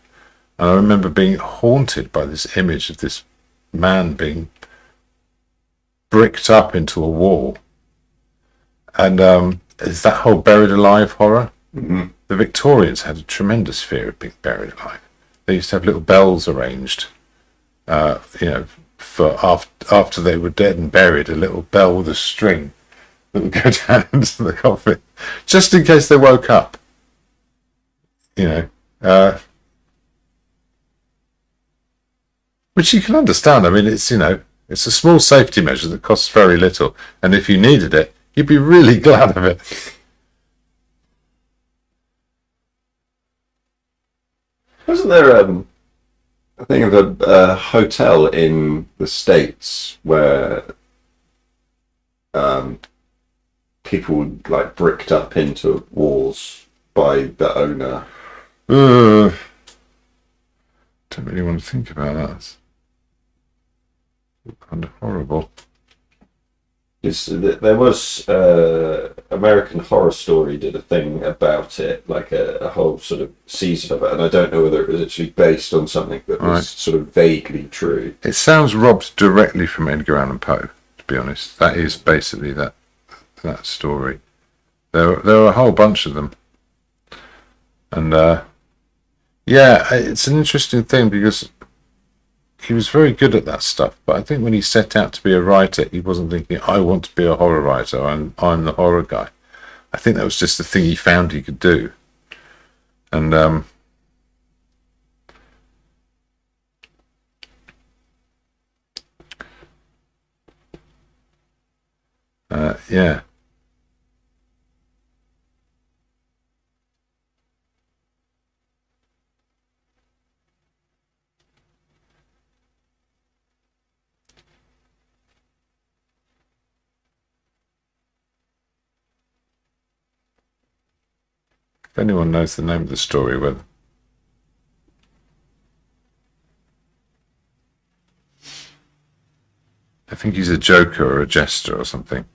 and I remember being haunted by this image of this man being bricked up into a wall. And it's that whole buried alive horror. Mm-hmm. The Victorians had a tremendous fear of being buried alive. they used to have little bells arranged, for after they were dead and buried, a little bell with a string that would go down into the coffin, just in case they woke up. Which you can understand. I mean, it's a small safety measure that costs very little, and if you needed it, you'd be really glad of it. Wasn't there a thing of a hotel in the States where people like bricked up into walls by the owner? Don't really want to think about that. It's kind of horrible. There was American Horror Story did a thing about it, like a whole sort of season of it, and I don't know whether it was actually based on something that was sort of vaguely true. It sounds robbed directly from Edgar Allan Poe, to be honest. That is basically that story. There are a whole bunch of them, and it's an interesting thing because he was very good at that stuff, but I think when he set out to be a writer, he wasn't thinking, I want to be a horror writer, I'm the horror guy. I think that was just the thing he found he could do. And yeah. If anyone knows the name of the story, whether I think he's a joker or a jester or something.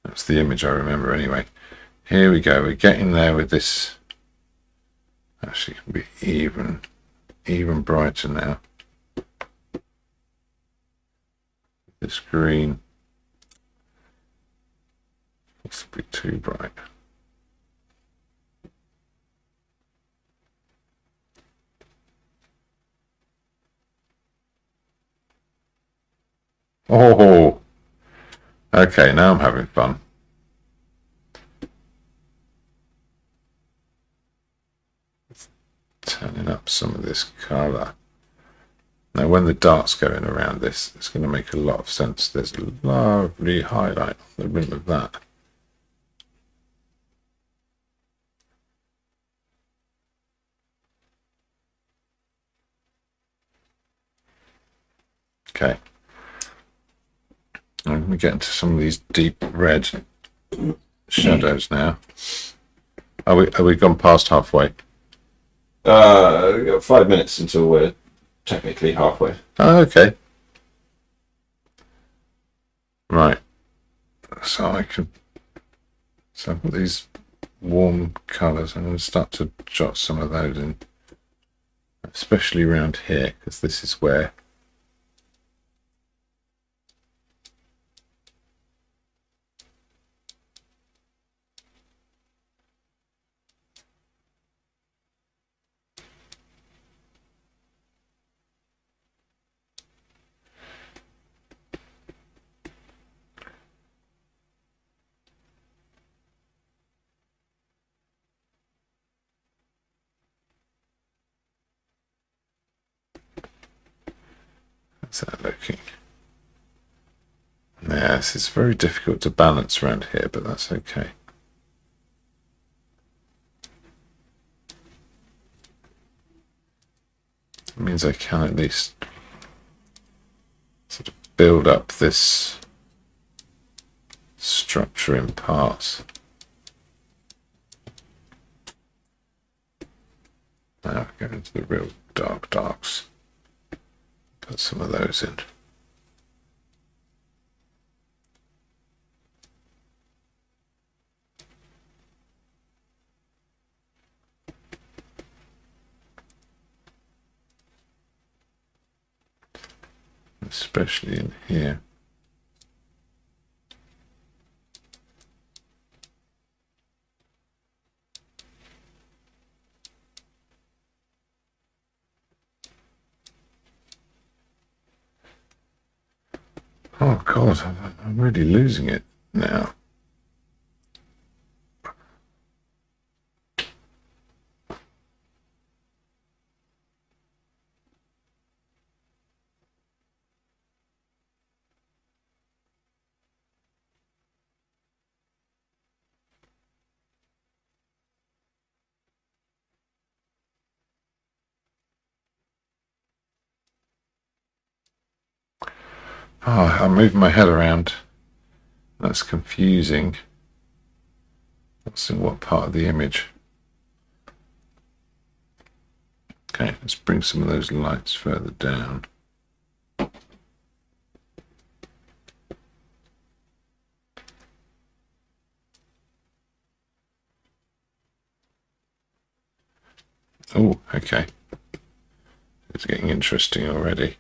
That's the image I remember anyway. Here we go. We're getting there with this. Actually, it can be even brighter now. This green. Possibly too bright. Oh, okay. Now I'm having fun. Turning up some of this colour. Now, when the dark's going around this, it's going to make a lot of sense. There's a lovely highlight on the rim of that. Okay. I'm going to get into some of these deep red shadows now. Are we gone past halfway? We've got 5 minutes until we're technically halfway. Oh, okay. Right. So I've got these warm colours. I'm going to start to jot some of those in, especially around here, because this is where how's that looking? Yes, it's very difficult to balance around here, but that's okay. It means I can at least sort of build up this structure in parts. Now go into the real darks. Put some of those in. especially in here. Oh God, I'm really losing it now. Oh, I'm moving my head around. That's confusing. That's in what part of the image? Okay, let's bring some of those lights further down. Oh, okay. It's getting interesting already.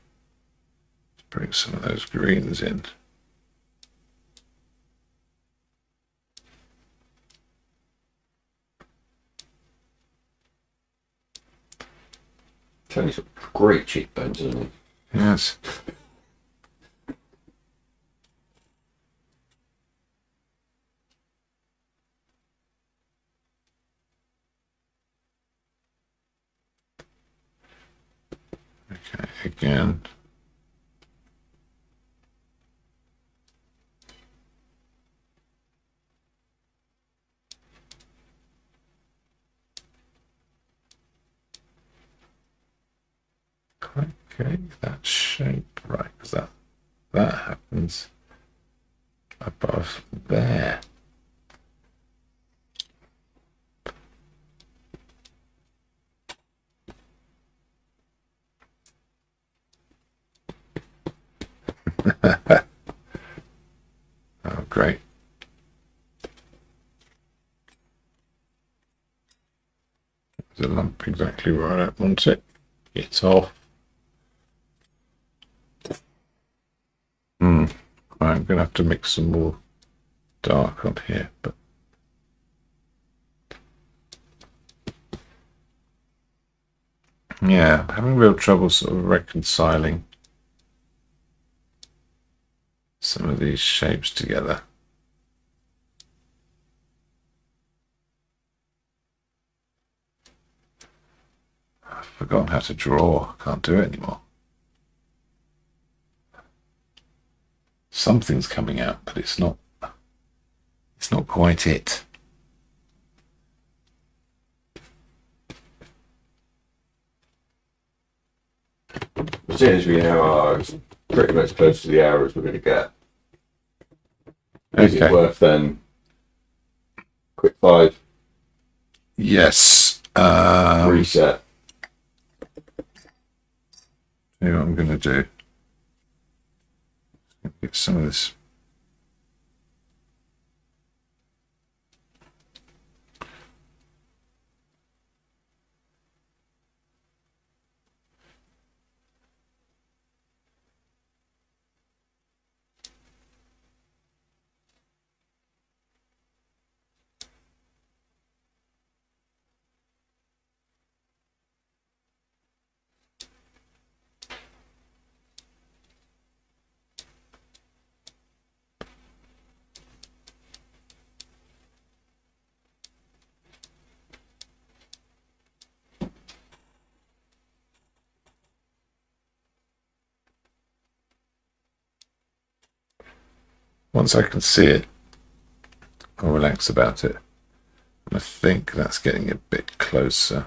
Let's bring some of those greens in. Tony's got great cheekbones, isn't he? Yes. Okay, again. Okay, that shape, right, because that happens above there. Oh, great. There's a lump exactly where I want it. It's off. Right, I'm going to have to mix some more dark on here, but yeah, I'm having real trouble sort of reconciling some of these shapes together. I've forgotten how to draw. I can't do it anymore. Something's coming out, but it's not quite it. Seeing as we now are pretty much close to the hour as we're going to get, is it worth then quick 5? Yes. Reset. See what I'm going to do. Get some of this. Once I can see it, I'll relax about it. I think that's getting a bit closer.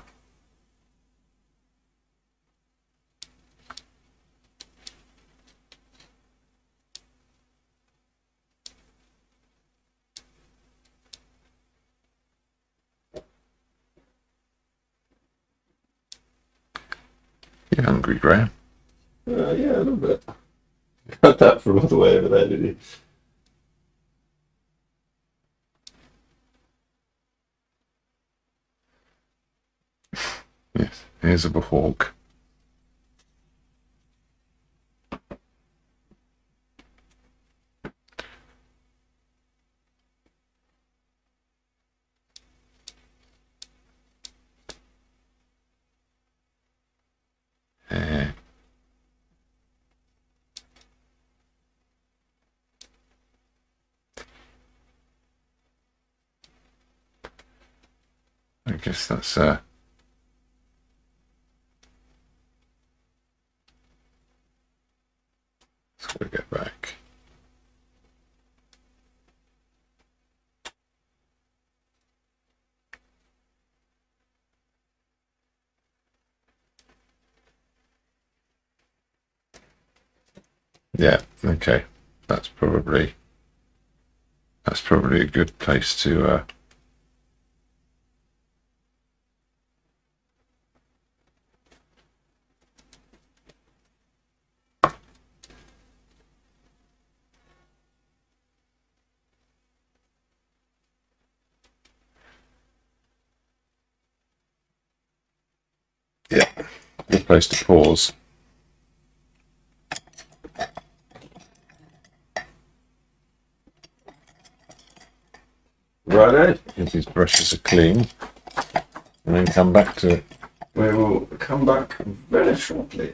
You hungry, Graham? Yeah, a little bit. Got that from all the way over there, did you? Yes, here's a hawk. I guess that's let's go get back. Yeah, okay. That's probably a good place to yeah, good place to pause. Righto. If these brushes are clean, and then come back to it. We will come back very shortly.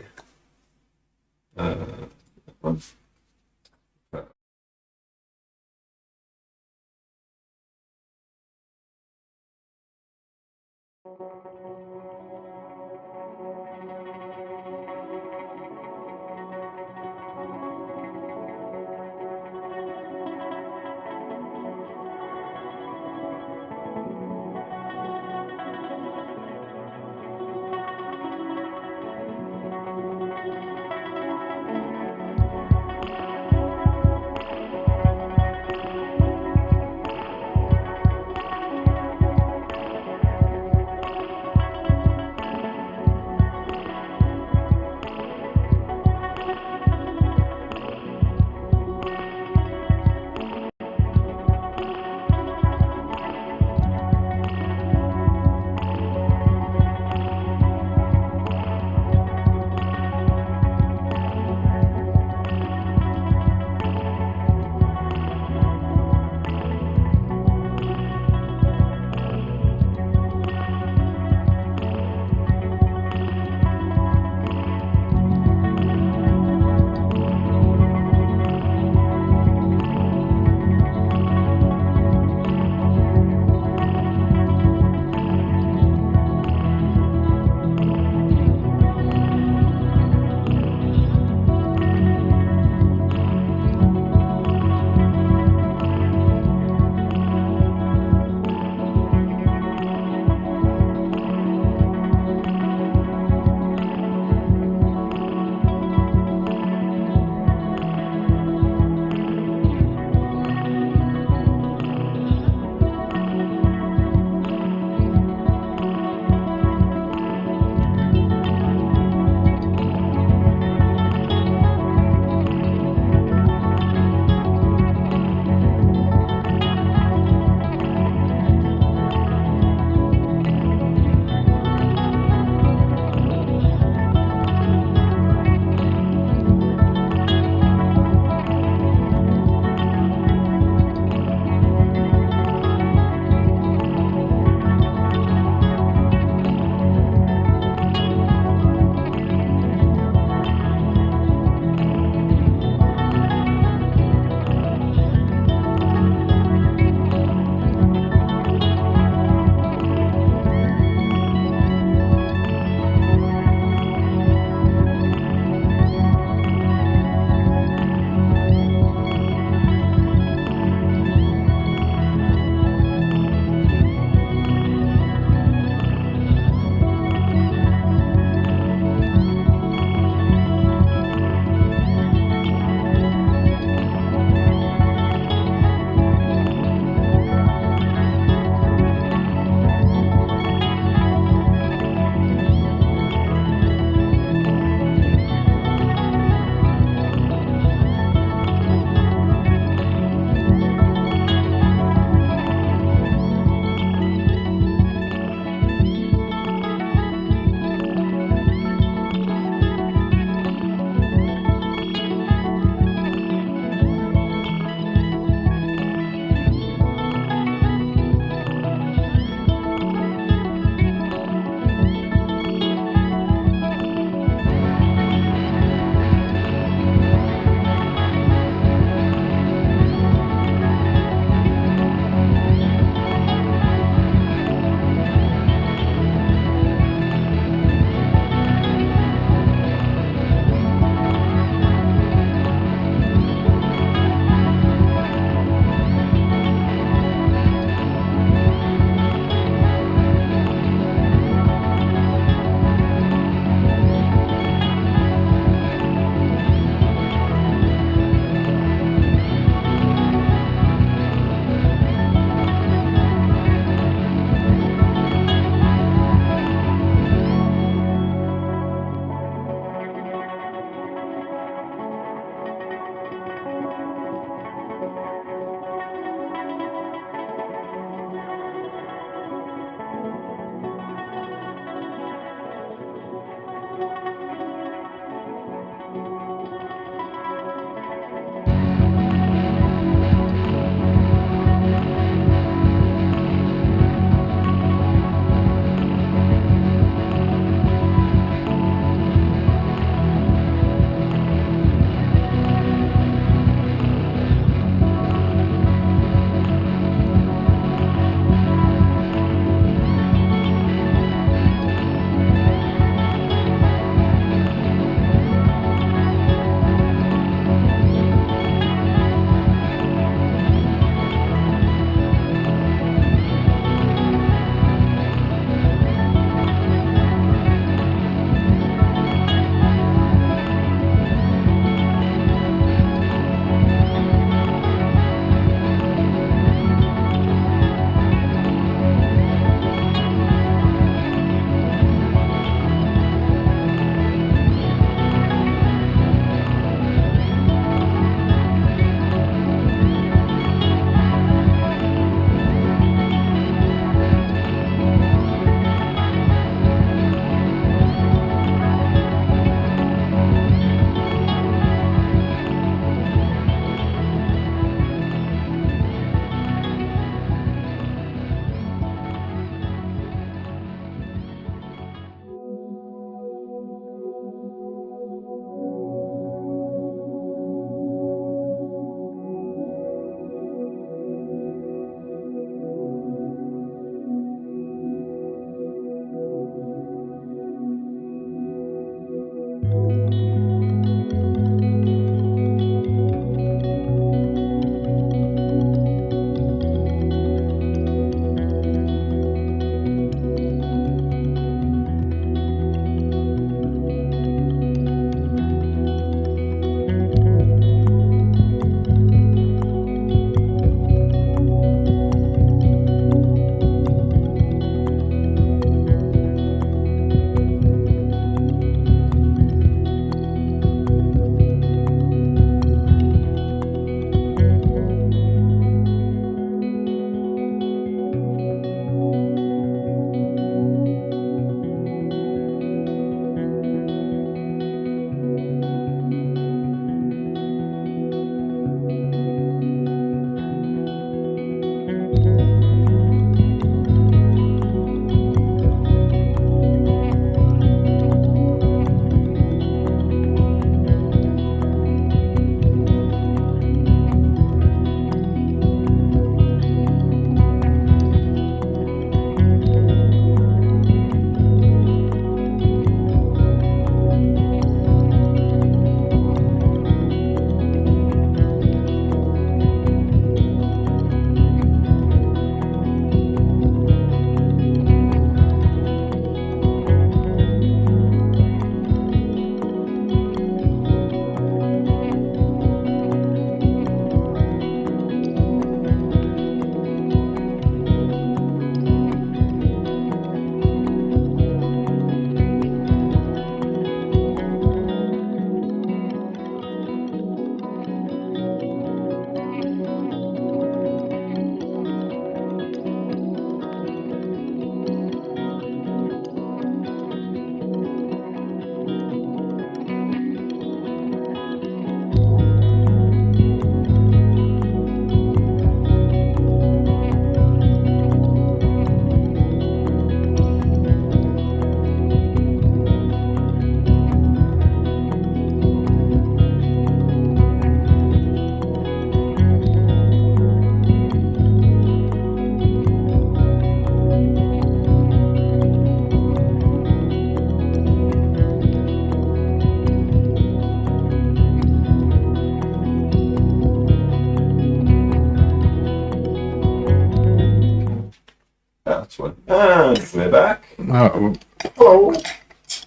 That's one. And we're back. Oh, Hello.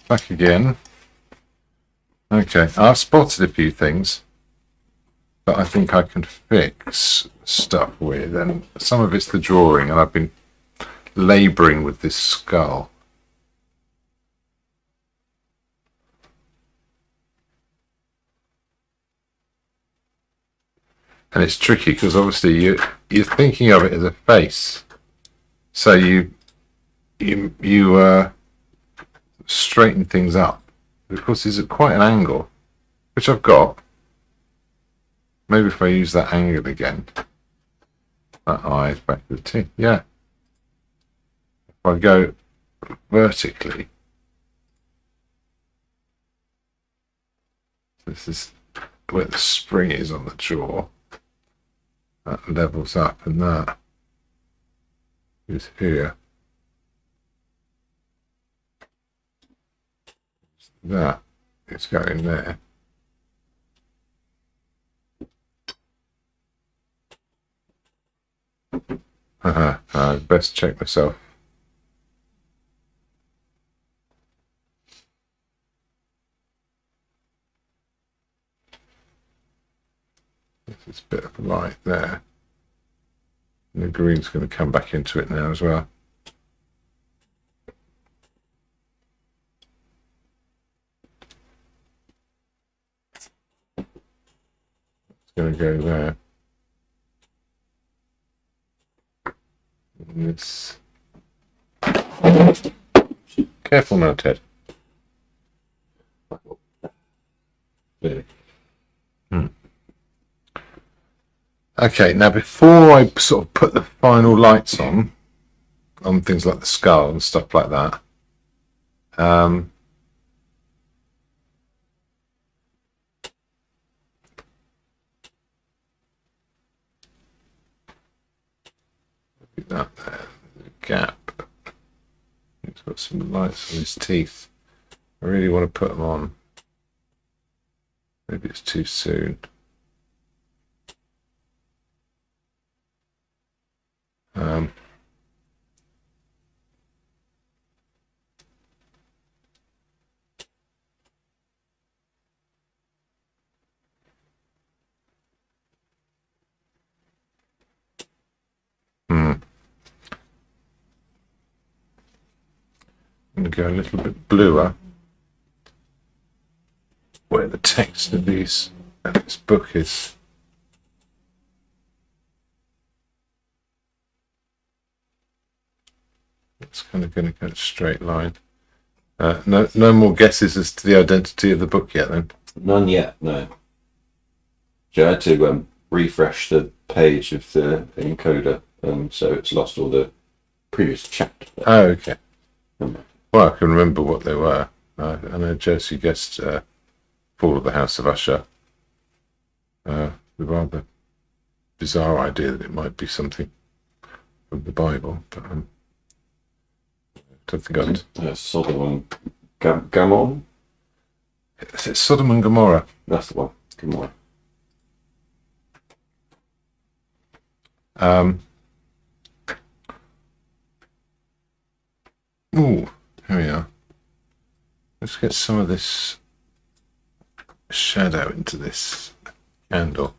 back again. Okay, I've spotted a few things that I think I can fix stuff with, and some of it's the drawing, and I've been labouring with this skull. And it's tricky because obviously you're thinking of it as a face, so you straighten things up. But of course, it's at quite an angle, which I've got. Maybe if I use that angle again, that eye's back to the teeth. Yeah. If I go vertically, this is where the spring is on the jaw. That levels up, and that is here. That is going there. I best check myself. There's a bit of light there. And the green's going to come back into it now as well. It's going to go there. And it's... Careful now, Ted. Okay, now before I sort of put the final lights on things like the skull and stuff like that, that there, the gap. It's got some lights on his teeth. I really want to put them on. Maybe it's too soon. I'm going to go a little bit bluer where the text of this book is. It's kind of going to go straight line. No more guesses as to the identity of the book yet, then? None yet, no. So I had to refresh the page of the encoder, so it's lost all the previous chapters. Oh, okay. Well, I can remember what they were. I know Josie guessed Fall of the House of Usher. The rather bizarre idea that it might be something from the Bible, but I don't think I'd... Sodom and Gomorrah? Is it Sodom and Gomorrah? That's the one. Gomorrah. Ooh, here we are. Let's get some of this shadow into this candle.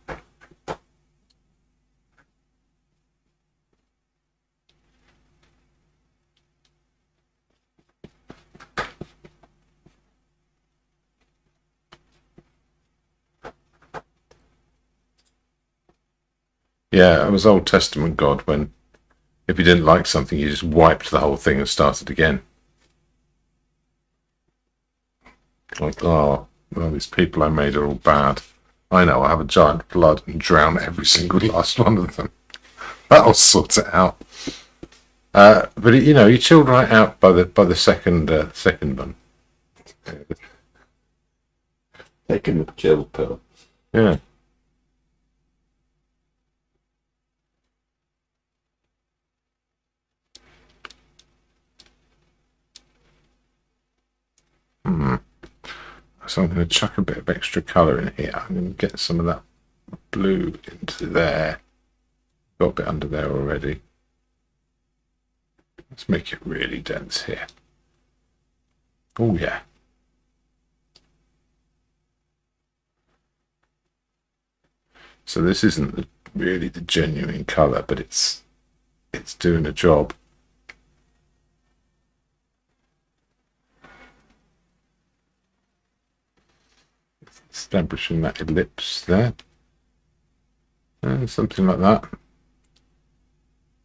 Yeah, it was Old Testament God when if you didn't like something, you just wiped the whole thing and started again. Like, oh, well, these people I made are all bad. I know, I'll have a giant flood and drown every single last one of them. That'll sort it out. But you know, you chilled right out by the second one. Taking the chill pill. Yeah. So I'm going to chuck a bit of extra colour in here. I'm going to get some of that blue into there. Got a bit under there already. Let's make it really dense here. Oh yeah. So this isn't really the genuine colour, but it's doing a job. Establishing that ellipse there. Something like that.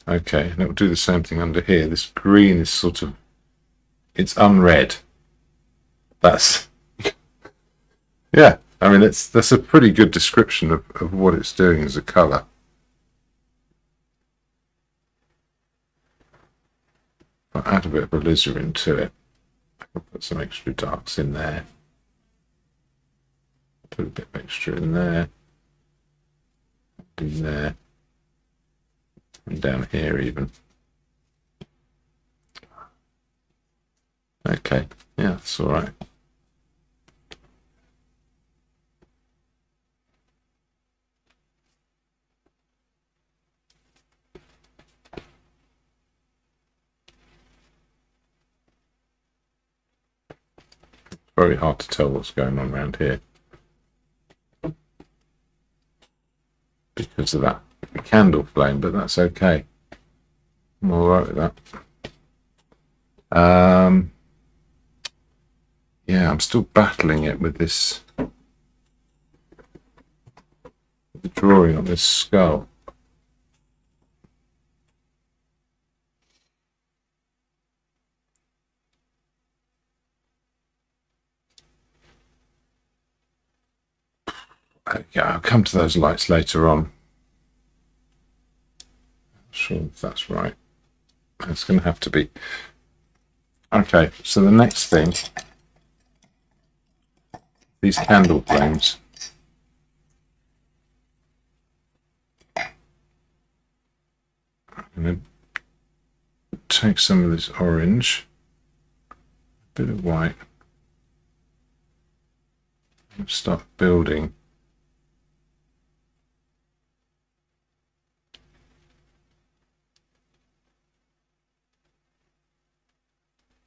Okay, and it will do the same thing under here. This green is sort of, it's unread. That's, yeah, I mean, that's a pretty good description of what it's doing as a colour. I'll add a bit of alizarin to it. I can put some extra darks in there. Put a bit extra in there. In there. And down here even. Okay, yeah, that's all right. Very hard to tell what's going on around here because of that candle flame, but that's okay. I'm all right with that. Yeah, I'm still battling it with this, the drawing on this skull. Okay, I'll come to those lights later on. Not sure if that's right. It's going to have to be. Okay, so the next thing, these candle flames. I'm going to take some of this orange, a bit of white, and start building.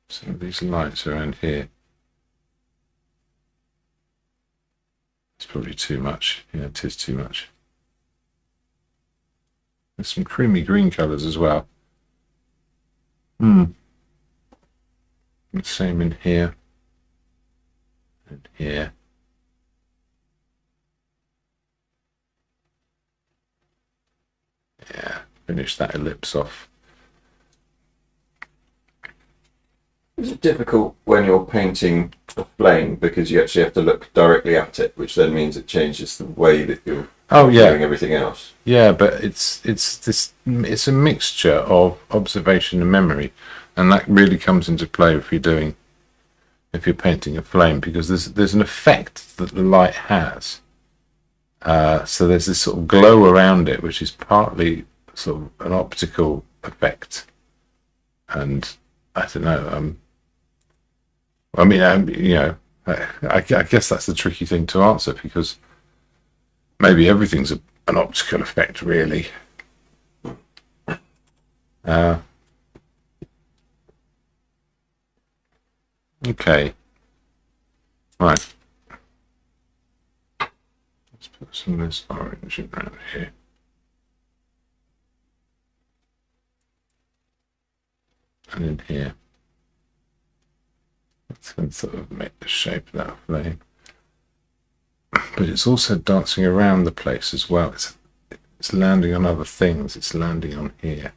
Some of these lights around here. It's probably too much. Yeah, it is too much. There's some creamy green colours as well. The same in here. And here. Yeah, finish that ellipse off. Is it difficult when you're painting a flame because you actually have to look directly at it, which then means it changes the way that you're doing everything else? Yeah, but it's a mixture of observation and memory, and that really comes into play if you're painting a flame, because there's an effect that the light has. So there's this sort of glow around it, which is partly sort of an optical effect, and I don't know. I mean, you know, I guess that's the tricky thing to answer, because maybe everything's an optical effect, really. Okay. Right. Let's put some of this orange in around here. And in here. It's going to sort of make the shape of that flame. But it's also dancing around the place as well. It's landing on other things. It's landing on here.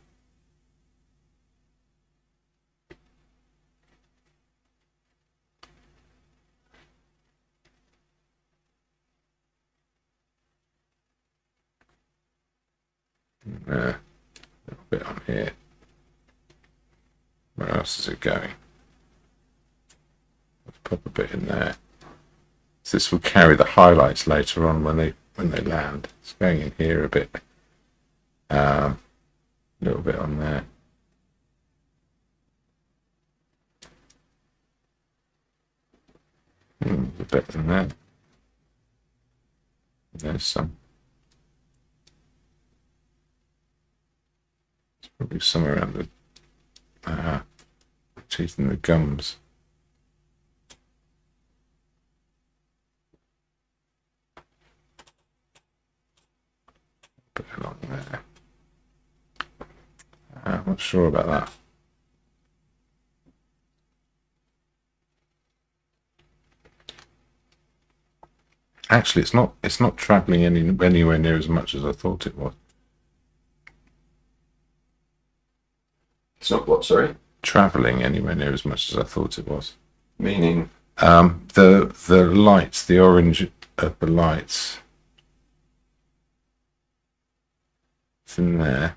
A little bit on here. Where else is it going? Let's pop a bit in there. So this will carry the highlights later on when they land. It's going in here a bit. A little bit on there. A bit in there. There's some. It's probably somewhere around the teeth and the gums. Put it along there. I'm not sure about that. Actually, it's not travelling anywhere near as much as I thought it was. It's not what, sorry? Travelling anywhere near as much as I thought it was. Meaning? The lights, the orange of the lights. It's in there.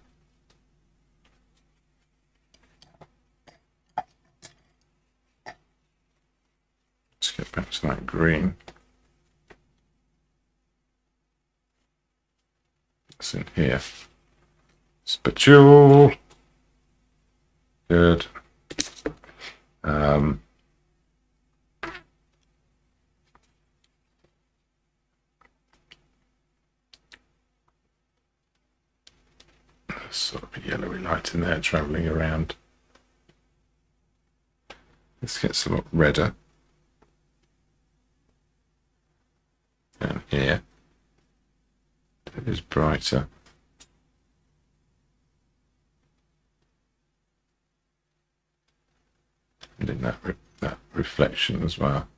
Let's get back to that green. It's in here. Spatule. Good. Sort of a yellowy light in there travelling around. This gets a lot redder. Down here. It is brighter. And in that reflection as well.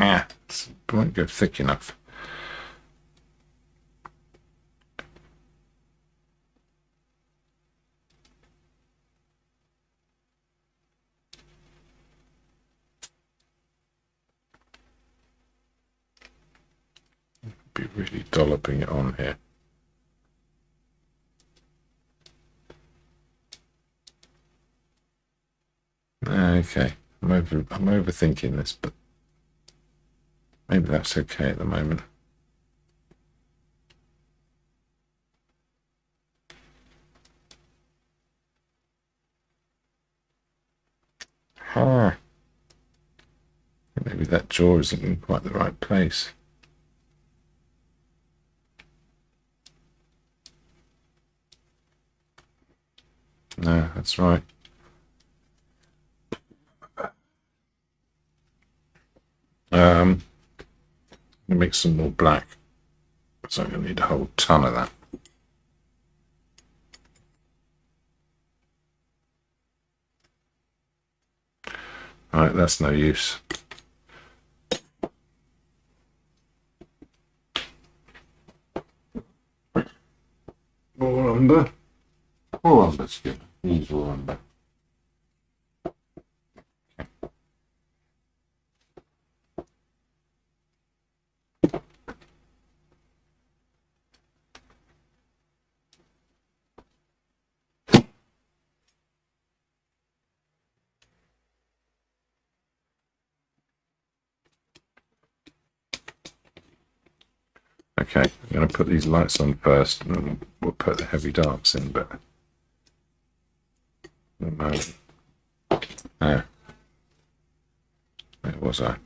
It won't go thick enough. Be really dolloping it on here. Okay, I'm overthinking this, but maybe that's okay at the moment. Maybe that jaw isn't in quite the right place. No, that's right. Make some more black. So I'm going to need a whole ton of that. Right, that's no use. More umber. More umber's good. Use more umber. Okay, I'm going to put these lights on first, and then we'll put the heavy darks in. But no, where was I?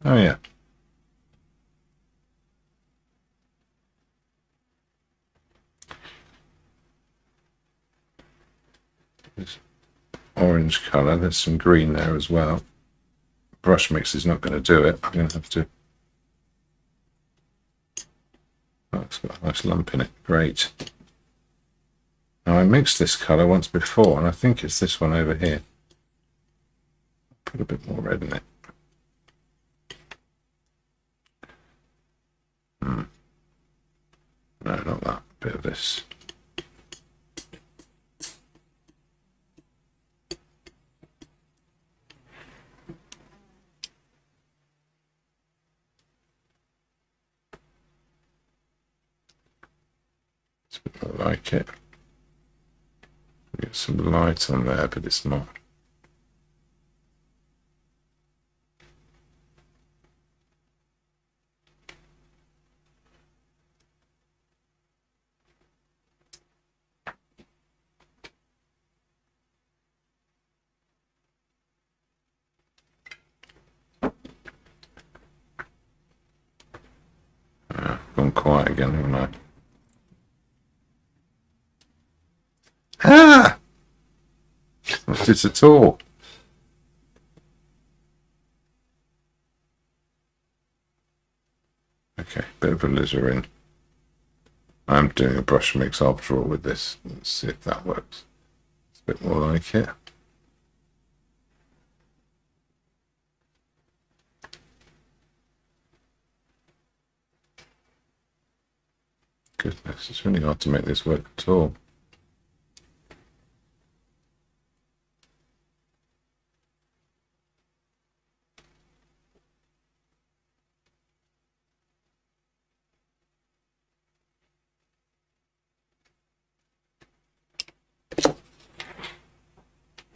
Oh yeah. This orange colour. There's some green there as well. Brush mix is not going to do it. I'm going to have to. Oh, it's got a nice lump in it. Great. Now I mixed this colour once before, and I think it's this one over here. Put a bit more red in it. No, not that. A bit of this. I like it. Get some light on there, but it's not. gone quiet again, haven't I? Ah! Not this at all. Okay, bit of alizarin. I'm doing a brush mix after all with this. Let's see if that works. It's a bit more like it. Goodness, it's really hard to make this work at all.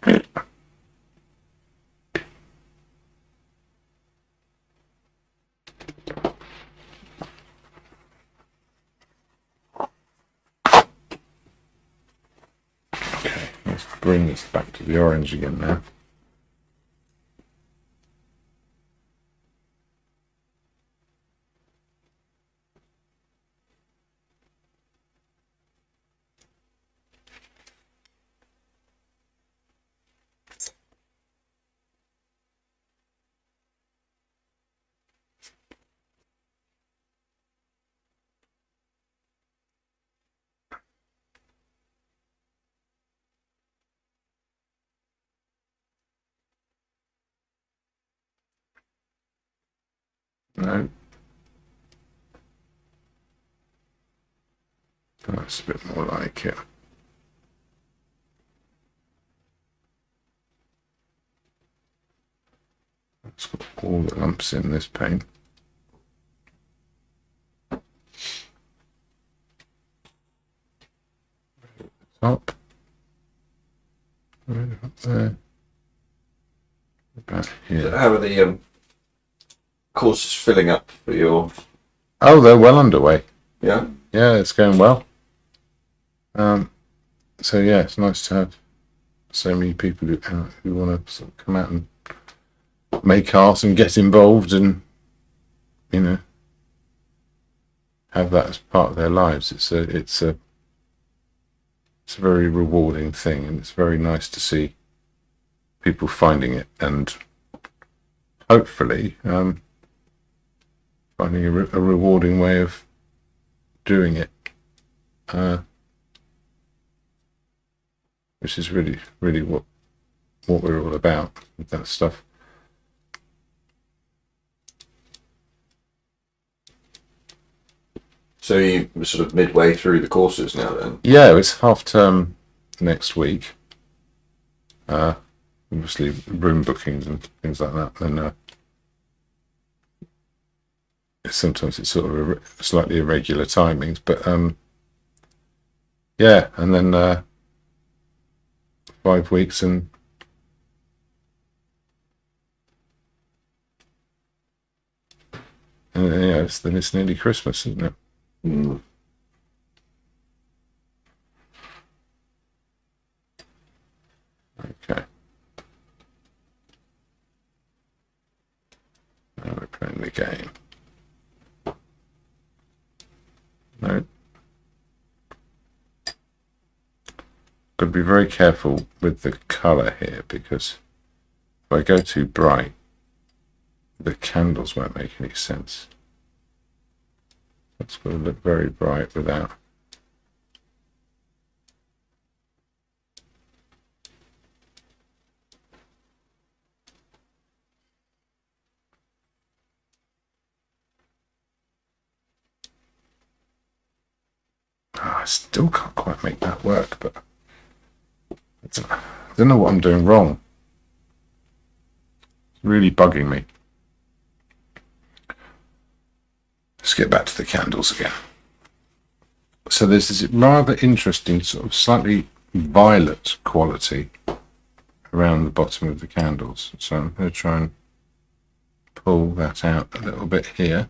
Okay, let's bring this back to the orange again now. No. That's a bit more like it. It's got all the lumps in this paint. Top. Right up there. About here. So how are the courses filling up for your? Oh, they're well underway. Yeah. Yeah, it's going well. So yeah, it's nice to have so many people who want to sort of come out and make art and get involved and, you know, have that as part of their lives. It's a very rewarding thing, and it's very nice to see people finding it and hopefully finding a rewarding way of doing it, which is really what we're all about with that stuff. So you're sort of midway through the courses now then? Yeah, it's half term next week. Obviously room bookings and things like that. And sometimes it's sort of slightly irregular timings, but yeah, and then 5 weeks and yeah, then it's nearly Christmas, isn't it? Mm. Okay. Now we're playing the game. No. Got to be very careful with the colour here, because if I go too bright, the candles won't make any sense. It's got to look very bright without. I still can't quite make that work, but I don't know what I'm doing wrong. It's really bugging me. Let's get back to the candles again. So there's this rather interesting sort of slightly violet quality around the bottom of the candles. So I'm going to try and pull that out a little bit here.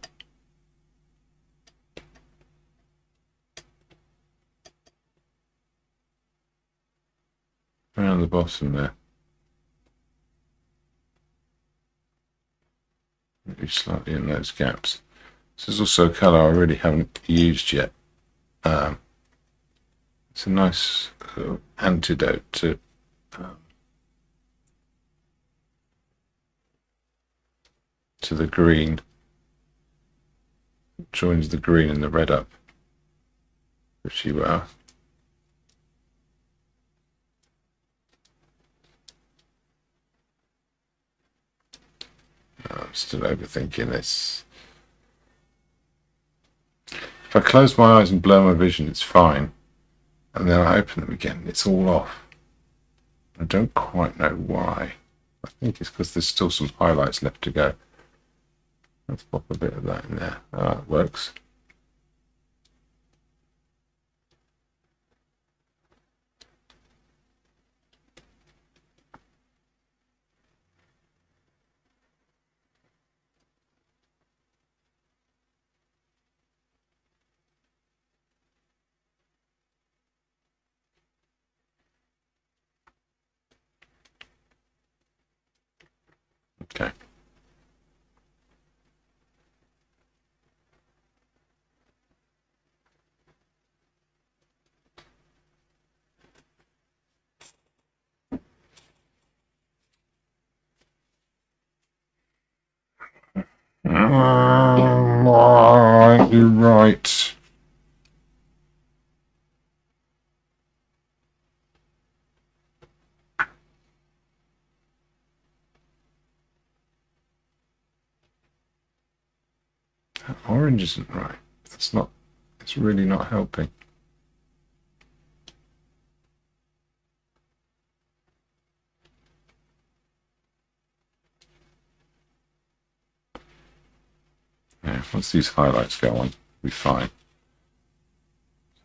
Around the bottom there. Maybe slightly in those gaps. This is also a colour I really haven't used yet. It's a nice antidote to the green. It joins the green and the red up pretty well. I'm still overthinking this. If I close my eyes and blur my vision, it's fine. And then I open them again, it's all off. I don't quite know why. I think it's because there's still some highlights left to go. Let's pop a bit of that in there. Ah, it works. Okay. You're right. That orange isn't right. It's not. It's really not helping. Yeah, once these highlights go on, we'll be fine.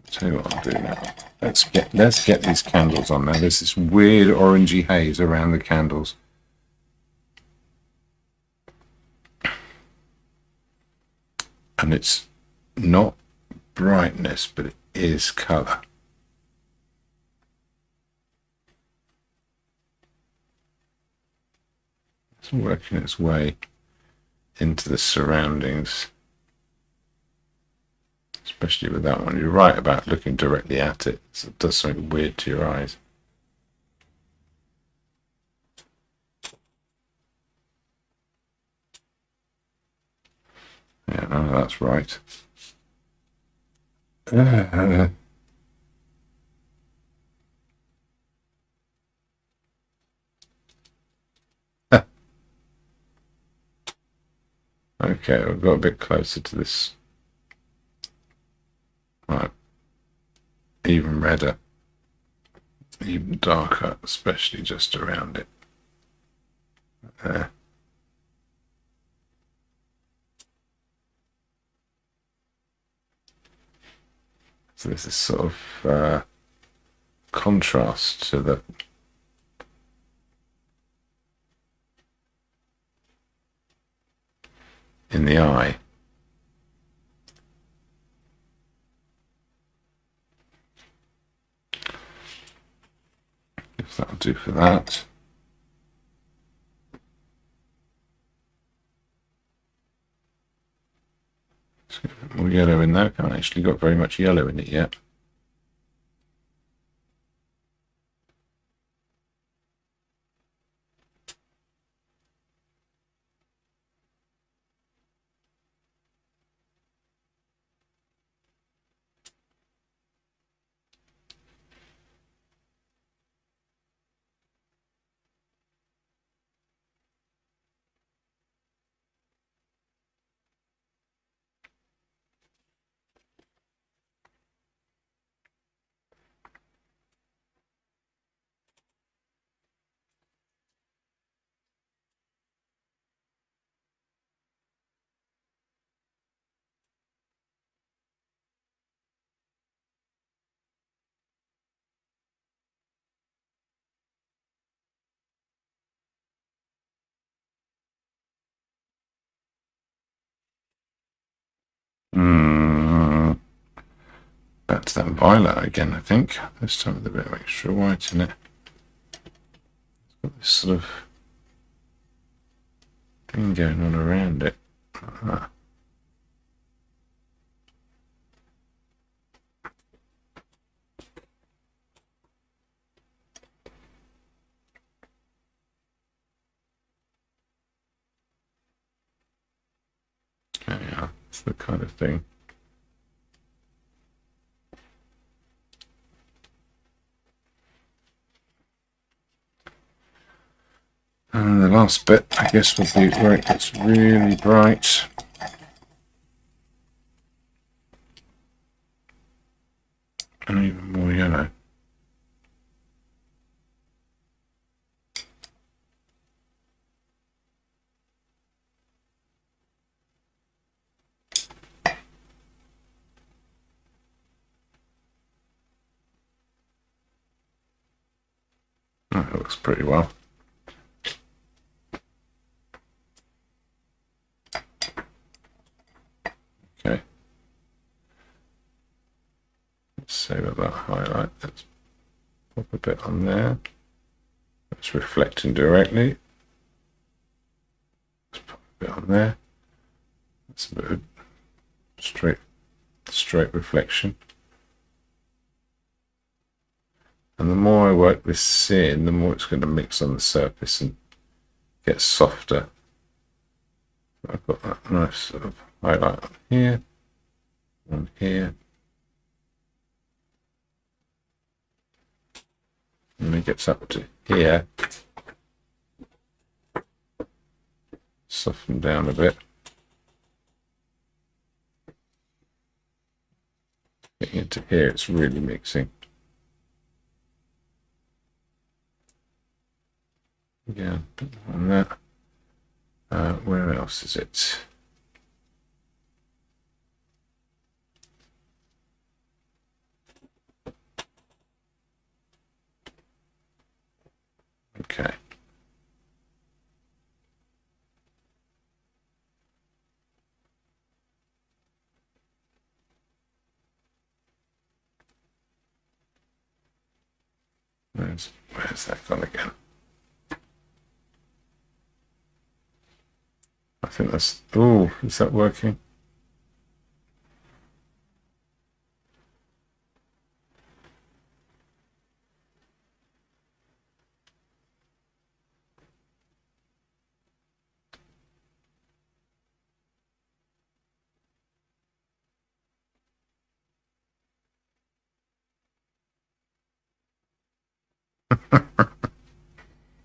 I'll tell you what I'll do now. Let's get these candles on there. There's this weird orangey haze around the candles. And it's not brightness, but it is colour. It's working its way into the surroundings. Especially with that one. You're right about looking directly at it. So it does something weird to your eyes. Yeah, no, that's right. Okay, we've got a bit closer to this. Right. Even redder. Even darker, especially just around it. There. So this is sort of contrast to the in the eye. Guess that'll do for that. Let's get a bit more yellow in there. Haven't actually got very much yellow in it yet. Back to that violet again, I think. This time with a bit of extra white in it. It's got this sort of thing going on around it. Yeah, it's the kind of thing. And the last bit, I guess, will be where it gets really bright. And even more yellow. That looks pretty well. Okay. Let's save up that highlight. Let's pop a bit on there. That's reflecting directly. Let's pop a bit on there. That's a bit of straight reflection. And the more I work this in, the more it's going to mix on the surface and get softer. I've got that nice sort of highlight on here, on here. And it gets up to here. Soften down a bit. Getting into here, it's really mixing. Yeah, on that. Where else is it? Okay. Where's that gone again? I think that's, oh, is that working?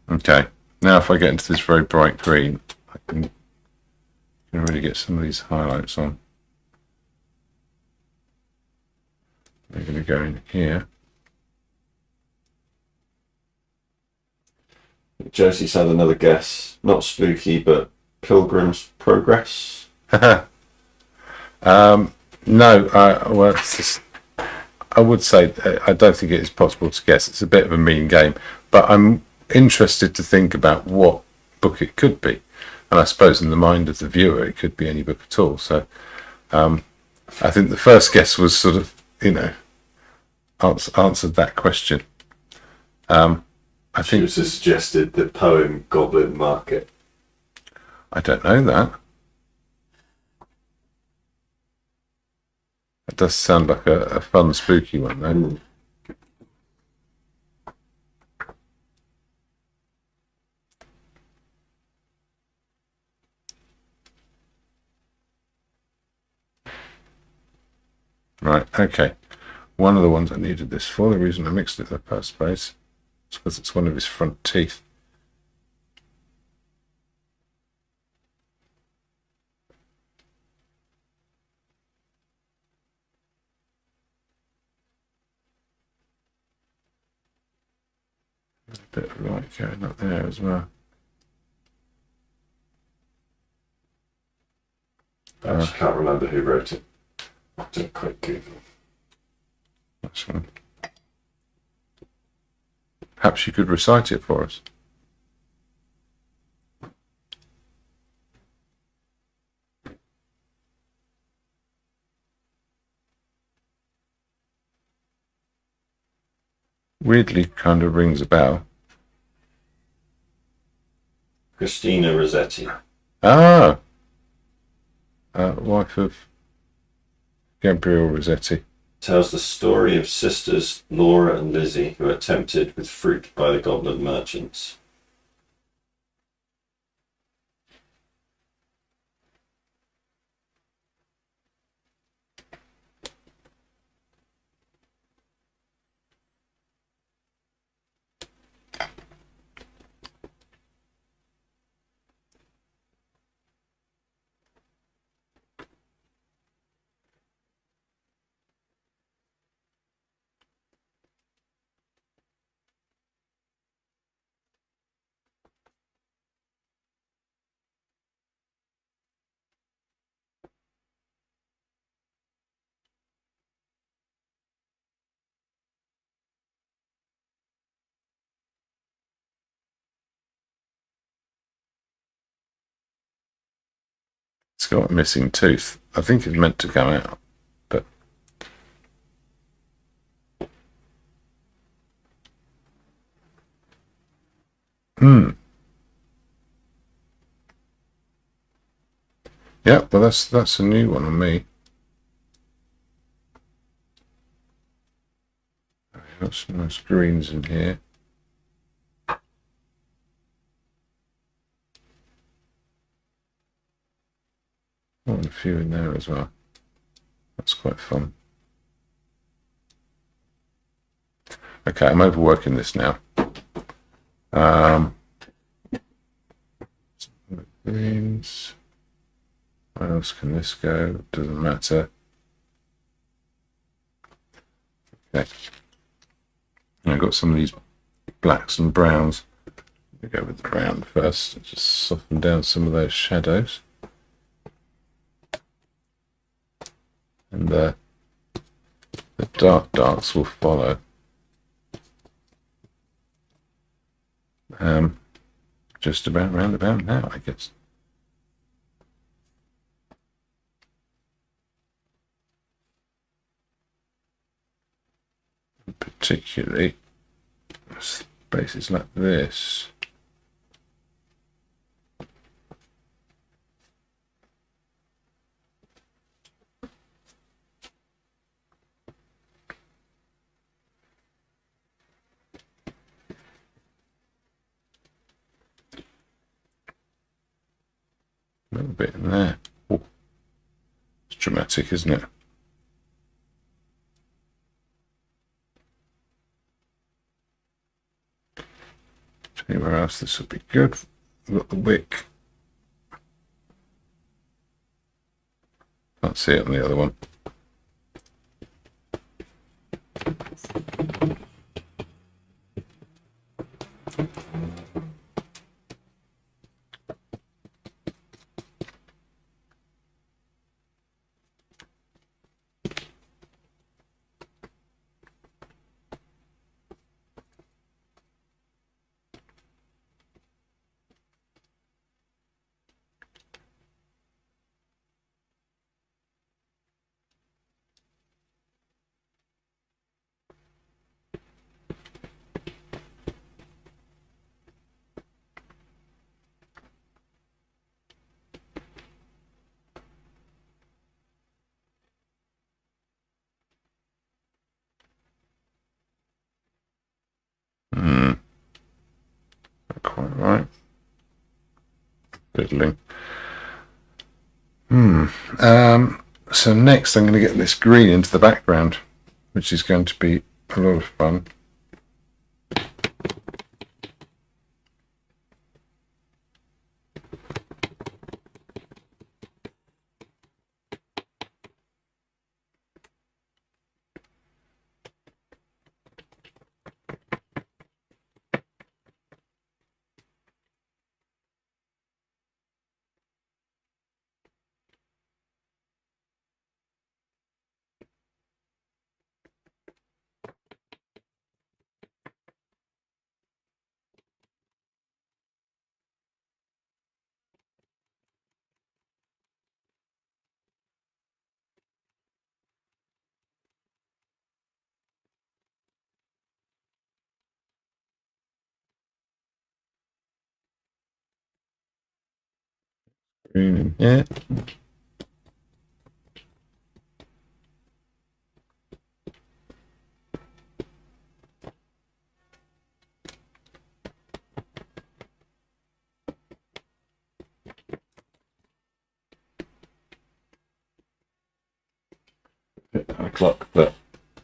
Okay, now if I get into this very bright green, I can really get some of these highlights on. They're going to go in here. Josie's had another guess. Not spooky, but Pilgrim's Progress. No, well, it's just, I would say I don't think it is possible to guess. It's a bit of a mean game, but I'm interested to think about what book it could be. And I suppose in the mind of the viewer, it could be any book at all. So I think the first guess was sort of, answered that question. I think she suggested the poem Goblin Market. I don't know that. It does sound like a fun, spooky one, though. Mm. Right, okay. One of the ones I needed this for, the reason I mixed it in the first place, is because it's one of his front teeth. A bit of light going up there as well. I actually can't remember who wrote it. I'll do a quick Google. That's one. Perhaps you could recite it for us. Weirdly kind of rings a bell. Christina Rossetti. Ah! Wife of Gabriel Rossetti. Tells the story of sisters Laura and Lizzie who are tempted with fruit by the goblin merchants. It's got a missing tooth. I think it's meant to come out, but yeah. Well, that's a new one on me. Got some nice greens in here. Oh, and a few in there as well. That's quite fun. Okay, I'm overworking this now. Greens. Where else can this go? Doesn't matter. Okay. I've got some of these blacks and browns. I'll go with the brown first. Just soften down some of those shadows. And the darks will follow. Just about round about now, I guess. And particularly spaces like this. A little bit in there. Oh, it's dramatic, isn't it? Anywhere else this would be good. We've got the wick. Can't see it on the other one. Not quite right. Fiddling. So next I'm going to get this green into the background, which is going to be a lot of fun. Green in here. Our clock, but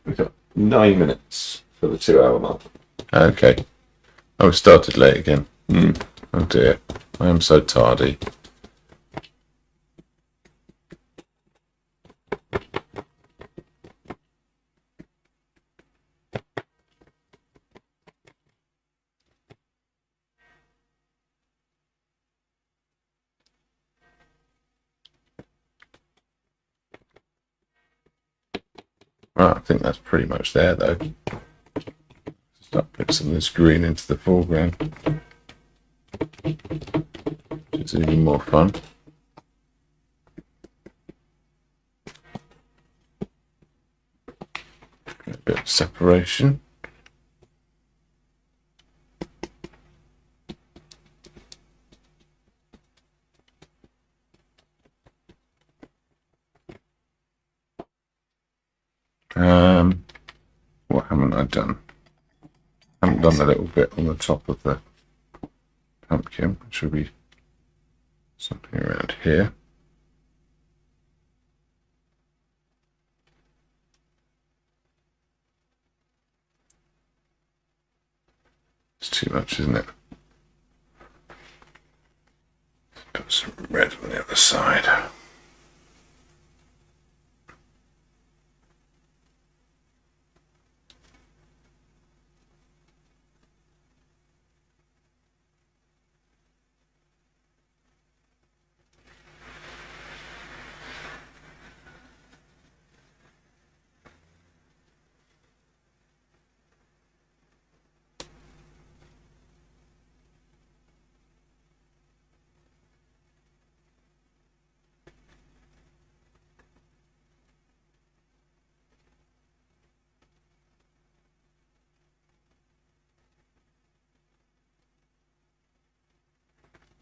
we've got 9 minutes for the 2-hour mark. Okay. Oh, we started late again. Oh dear. I am so tardy. Right, I think that's pretty much there though. Start putting some of this green into the foreground. It's even more fun. bit of separation. What haven't I done? I haven't done the little bit on the top of the pumpkin, which will be something around here. It's too much, isn't it? Put some red on the other side.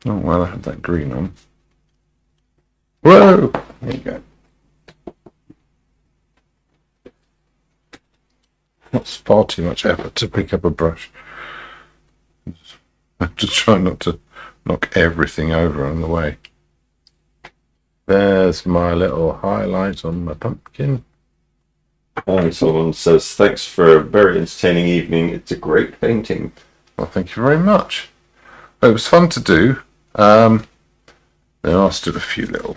Oh, well, I have that green on. Whoa! There you go. That's far too much effort to pick up a brush. I have to try not to knock everything over on the way. There's my little highlight on my pumpkin. And someone says, thanks for a very entertaining evening. It's a great painting. Well, thank you very much. It was fun to do. There are still a few little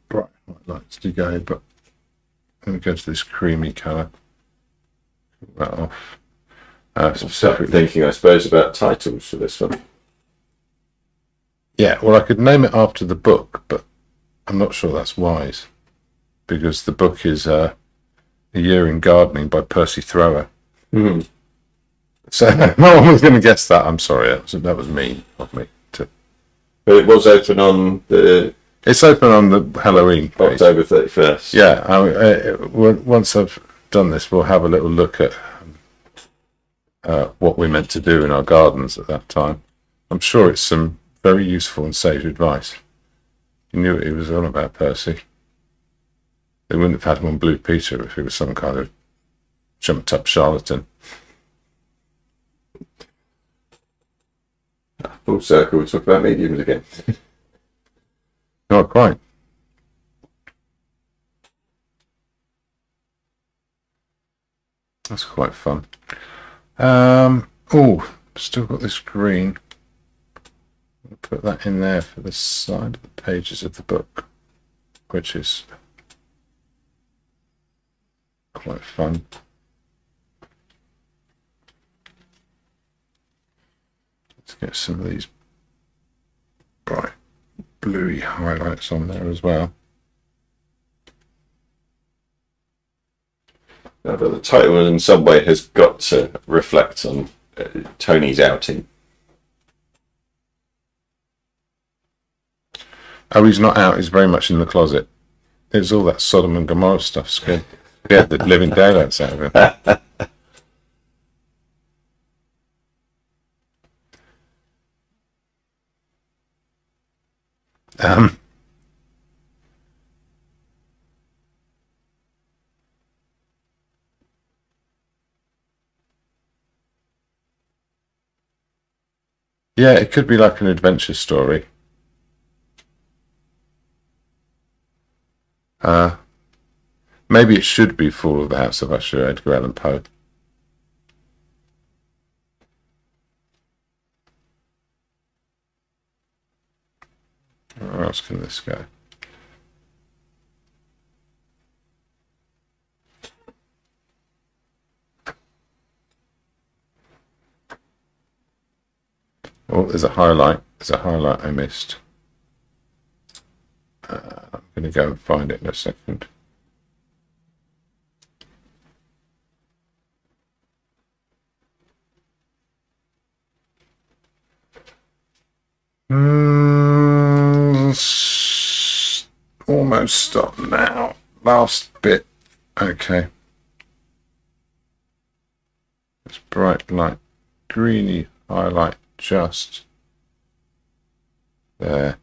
bright highlights to go, but I'm going to go to this creamy colour. That off. Specifically thinking, I suppose, about titles for this one. Yeah, well, I could name it after the book, but I'm not sure that's wise, because the book is A Year in Gardening by Percy Thrower. Mm. So no one was going to guess that. I'm sorry, that was mean of me. But it was open on the... It's open on the Halloween page. October 31st. Yeah, once I've done this, we'll have a little look at what we meant to do in our gardens at that time. I'm sure it's some very useful and sage advice. You knew what he was on about, Percy. They wouldn't have had him on Blue Peter if he was some kind of jumped up charlatan. Full circle, we'll talk about mediums again. Not quite. That's quite fun. Oh, still got this green. I'll put that in there for the side of the pages of the book, which is quite fun. Let's get some of these bright bluey highlights on there as well. But the title in some way has got to reflect on Tony's outing. Oh, he's not out, he's very much in the closet. It's all that Sodom and Gomorrah stuff scared the living daylights out of him. Yeah, it could be like an adventure story. Maybe it should be Fall of the House of Usher, Edgar Allan Poe. Where else can this go? Oh, there's a highlight. There's a highlight I missed. I'm going to go and find it in a second. Almost stopped now. Last bit. Okay. This bright light, greeny highlight just there.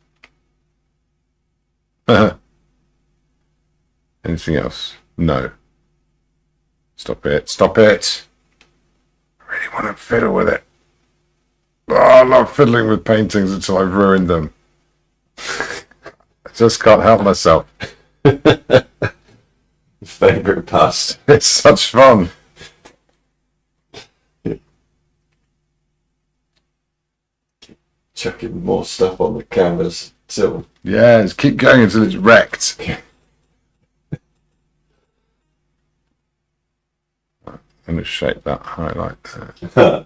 Anything else? No. Stop it. Stop it. I really want to fiddle with it. Oh, I love fiddling with paintings until I've ruined them. I just can't help myself. Favourite past. It's such fun. Chucking more stuff on the canvas till... Yeah, just keep going until it's wrecked. I'm going to shape that highlight there.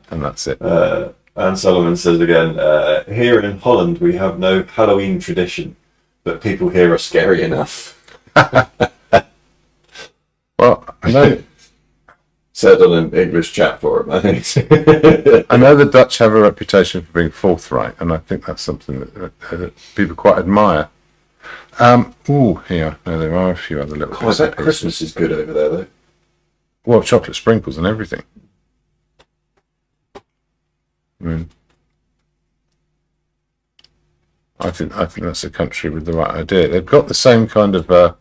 And that's it. Anne Solomon says again, here in Holland we have no Halloween tradition, but people here are scary enough. Well, I know... Said on an English chat forum, I think. I know the Dutch have a reputation for being forthright, and I think that's something that people quite admire. Here, no, there are a few other little I bet Christmas is good over there, though. Well, chocolate sprinkles and everything. I think that's a country with the right idea. They've got the same kind of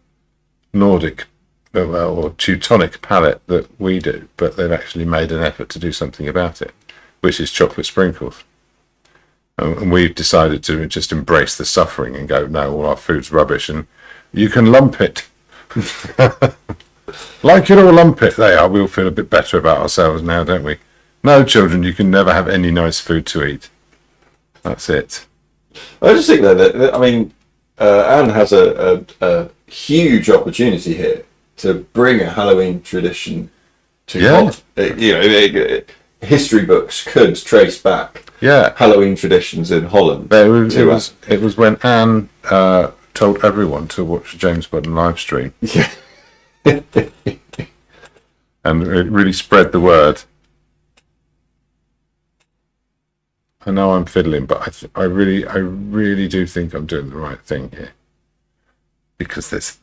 Nordic or Teutonic palette that we do, but they've actually made an effort to do something about it, which is chocolate sprinkles. And we've decided to just embrace the suffering and go, no, all our food's rubbish, and you can lump it. Like it or lump it, they are. We'll feel a bit better about ourselves now, don't we? No, children, you can never have any nice food to eat. That's it. I just think that I mean, Anne has a huge opportunity here to bring a Halloween tradition to Holland. History books could trace back Halloween traditions in Holland. It was when Anne told everyone to watch James Bond live stream. Yeah. And it really spread the word. I know I'm fiddling, but I really do think I'm doing the right thing here. Because there's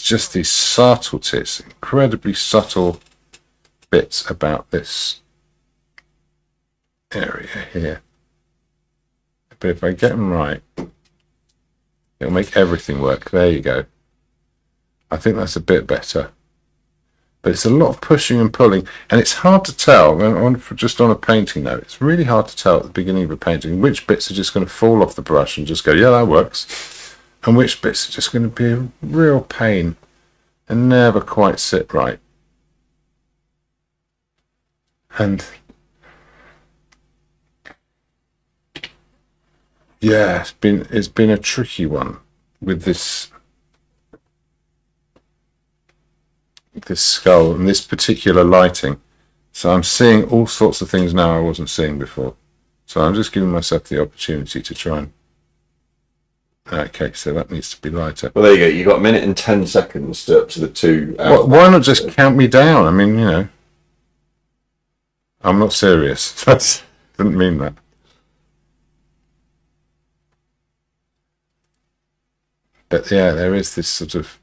just these subtleties, incredibly subtle bits about this area here. But if I get them right, it'll make everything work. There you go. I think that's a bit better. But it's a lot of pushing and pulling, and it's hard to tell. Just on a painting note, it's really hard to tell at the beginning of a painting which bits are just going to fall off the brush and just go, yeah, that works. And which bits are just going to be a real pain and never quite sit right. And yeah, it's been a tricky one with this skull and this particular lighting. So I'm seeing all sorts of things now I wasn't seeing before. So I'm just giving myself the opportunity to try and... Okay, so that needs to be lighter. Well, there you go. You got a minute and 10 seconds up to the 2 hours. Why not just count me down? I mean, I'm not serious. Didn't mean that. But yeah, there is this sort of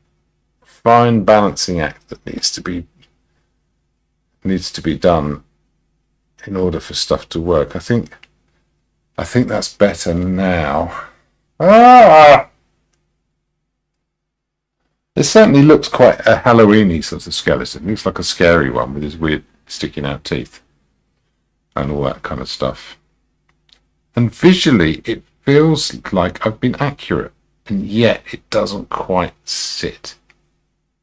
fine balancing act that needs to be done in order for stuff to work. I think that's better now. It certainly looks quite a Halloween-y sort of skeleton. It looks like a scary one with his weird sticking out teeth and all that kind of stuff. And visually, it feels like I've been accurate, and yet it doesn't quite sit.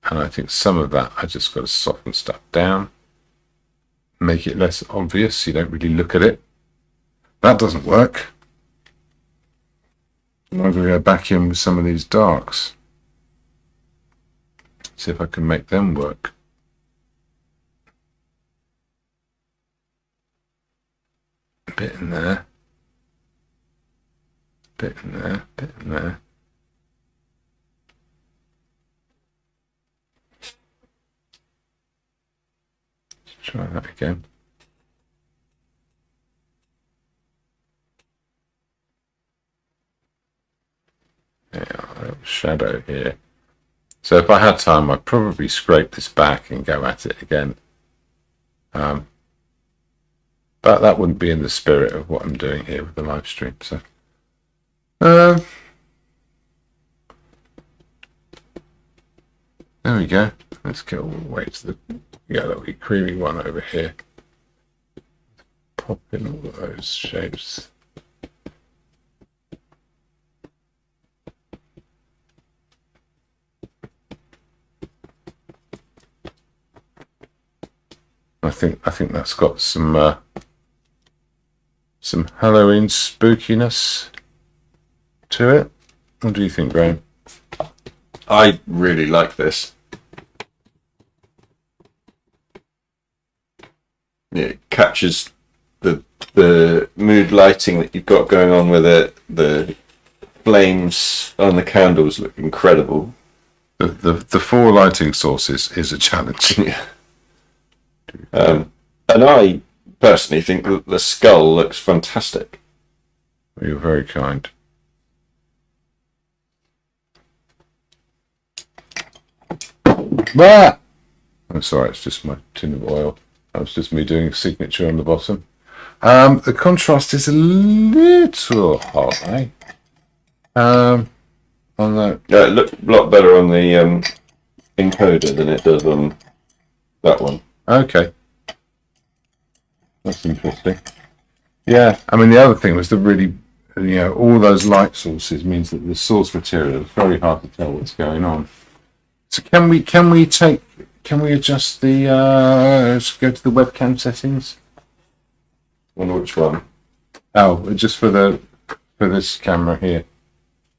And I think some of that, I just got to soften stuff down, make it less obvious so you don't really look at it. That doesn't work. I'm going to go back in with some of these darks. See if I can make them work. A bit in there. Bit in there. Bit in there. Let's try that again. Yeah, a little shadow here. So if I had time, I'd probably scrape this back and go at it again. But that wouldn't be in the spirit of what I'm doing here with the live stream. So, there we go. Let's get all the way to the yellowy, creamy one over here. Pop in all of those shapes. I think that's got some Halloween spookiness to it. What do you think, Graham? I really like this. It captures the mood lighting that you've got going on with it. The flames on the candles look incredible. The 4 lighting sources is a challenge. Yeah. And I personally think that the skull looks fantastic. You're very kind. Ah! I'm sorry, it's just my tin of oil. That was just me doing a signature on the bottom. The contrast is a little high. On that. Yeah, it looked a lot better on the encoder than it does on that one. Okay. That's interesting. Yeah, I mean, the other thing was the really, all those light sources means that the source material is very hard to tell what's going on. So can we adjust the, let's go to the webcam settings? Wonder which one? Oh, just for this camera here.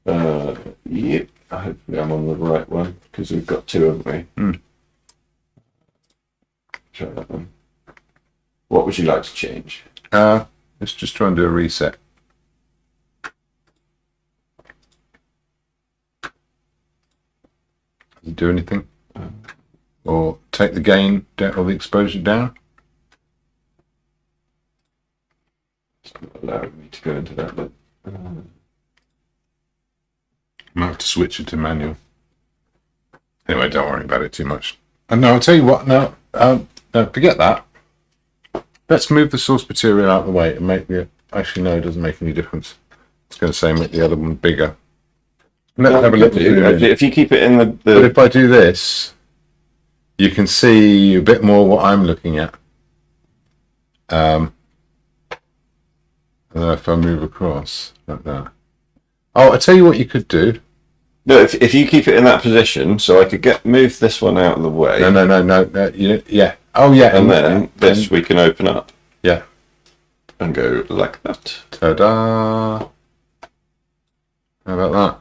Yep. Hopefully I'm on the right one because we've got 2, haven't we? Try that one. What would you like to change? Let's just try and do a reset. Does it do anything? Or take the gain down or the exposure down? It's not allowing me to go into that, but I might have to switch it to manual. Anyway, don't worry about it too much. And no, I'll tell you what. No, forget that. Let's move the source material out of the way and make the. Actually, no, it doesn't make any difference. It's going to say make the other one bigger. Let's have a look. If you keep it in the. But if I do this, you can see a bit more what I'm looking at. And then if I move across like that. Oh, I tell you what you could do. No, if you keep it in that position, so I could move this one out of the way. No. Yeah. Oh, yeah. And then this we can open up. Yeah. And go like that. Ta-da! How about that?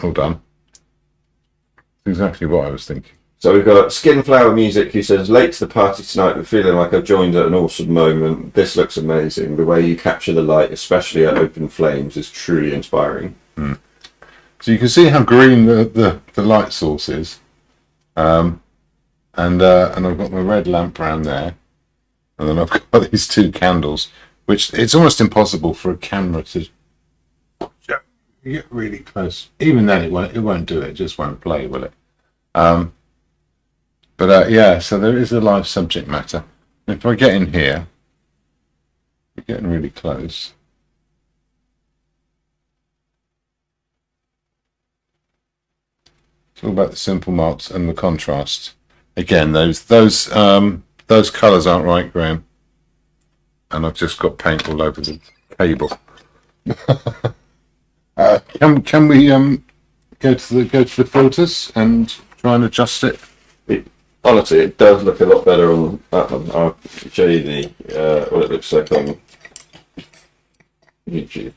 All done. That's exactly what I was thinking. So we've got Skinflower Music who says, late to the party tonight, but feeling like I've joined at an awesome moment. This looks amazing. The way you capture the light, especially at open flames, is truly inspiring. So you can see how green the light source is. And I've got my red lamp around there. And then I've got these 2 candles, which it's almost impossible for a camera to get really close. Even then, it won't do it. It just won't play, will it? Yeah, so there is a live subject matter. If I get in here, we're getting really close. It's all about the simple marks and the contrast. Again, those colours aren't right, Graham. And I've just got paint all over the cable. Can we go to the filters and try and adjust it? Honestly, it does look a lot better on that one. I'll show you what it looks like on YouTube.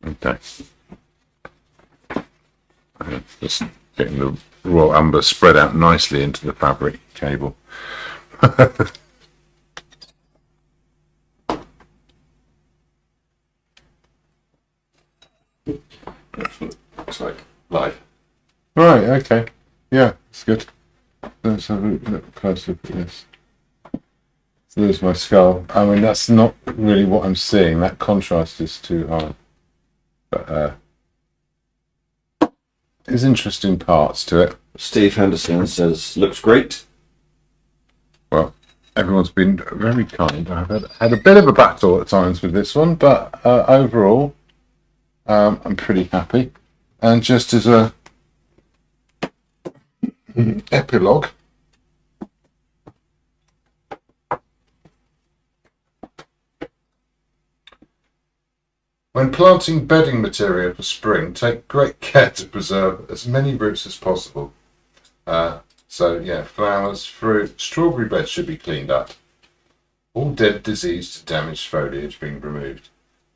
Okay. Just getting the raw umber spread out nicely into the fabric cable. Looks like live. Right, okay. Yeah, it's good. Let's have a look closer at this. So there's my skull. I mean, that's not really what I'm seeing. That contrast is too high. But there's interesting parts to it. Steve Henderson says, looks great. everyone's been very kind. I've had a bit of a battle at times with this one, but overall, I'm pretty happy. And just as a epilogue, when planting bedding material for spring, take great care to preserve as many roots as possible. So yeah, flowers, fruit, strawberry beds should be cleaned up. All dead, diseased, damaged foliage being removed.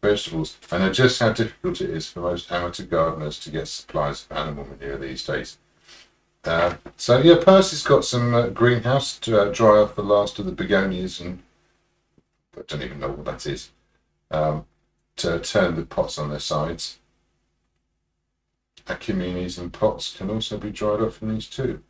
Vegetables, I know just how difficult it is for most amateur gardeners to get supplies of animal manure these days. So yeah, Percy's got some greenhouse to dry off the last of the begonias, and I don't even know what that is. To turn the pots on their sides. Acuminis and pots can also be dried off from these too.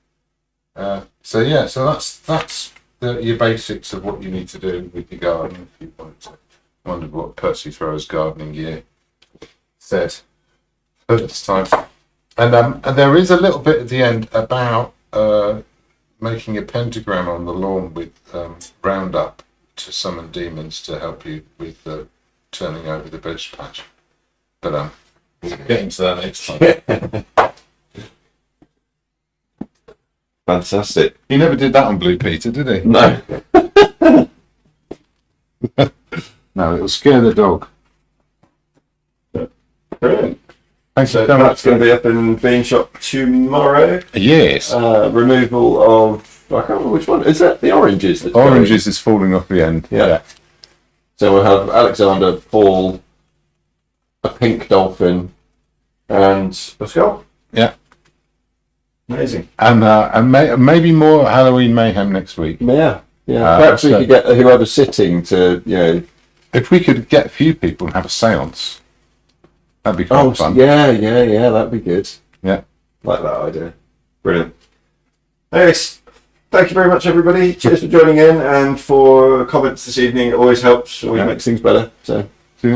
So that's your basics of what you need to do with your garden. If you wanted to wonder what Percy Thrower's gardening gear said at this time, and there is a little bit at the end about making a pentagram on the lawn with Roundup to summon demons to help you with turning over the veg patch. But we'll get into that next time. Fantastic. He never did that on Blue Peter, did he? No. No, it'll scare the dog. Brilliant. Thanks So so much. that's going to be up in Bean Shop tomorrow. Yes. Removal of, I can't remember which one. Is that the oranges? That's Oranges is falling off the end. Yeah. So we'll have Alexander, Paul, a pink dolphin, and a skull. Yeah. Amazing. And maybe more Halloween mayhem next week. Yeah. Perhaps we could get whoever's sitting to, If we could get a few people and have a seance, that'd be quite fun. Yeah, that'd be good. Yeah. Like that idea. Brilliant. Anyways, thank you very much, everybody. Cheers for joining in and for comments this evening. It always helps, always makes things better. So. See you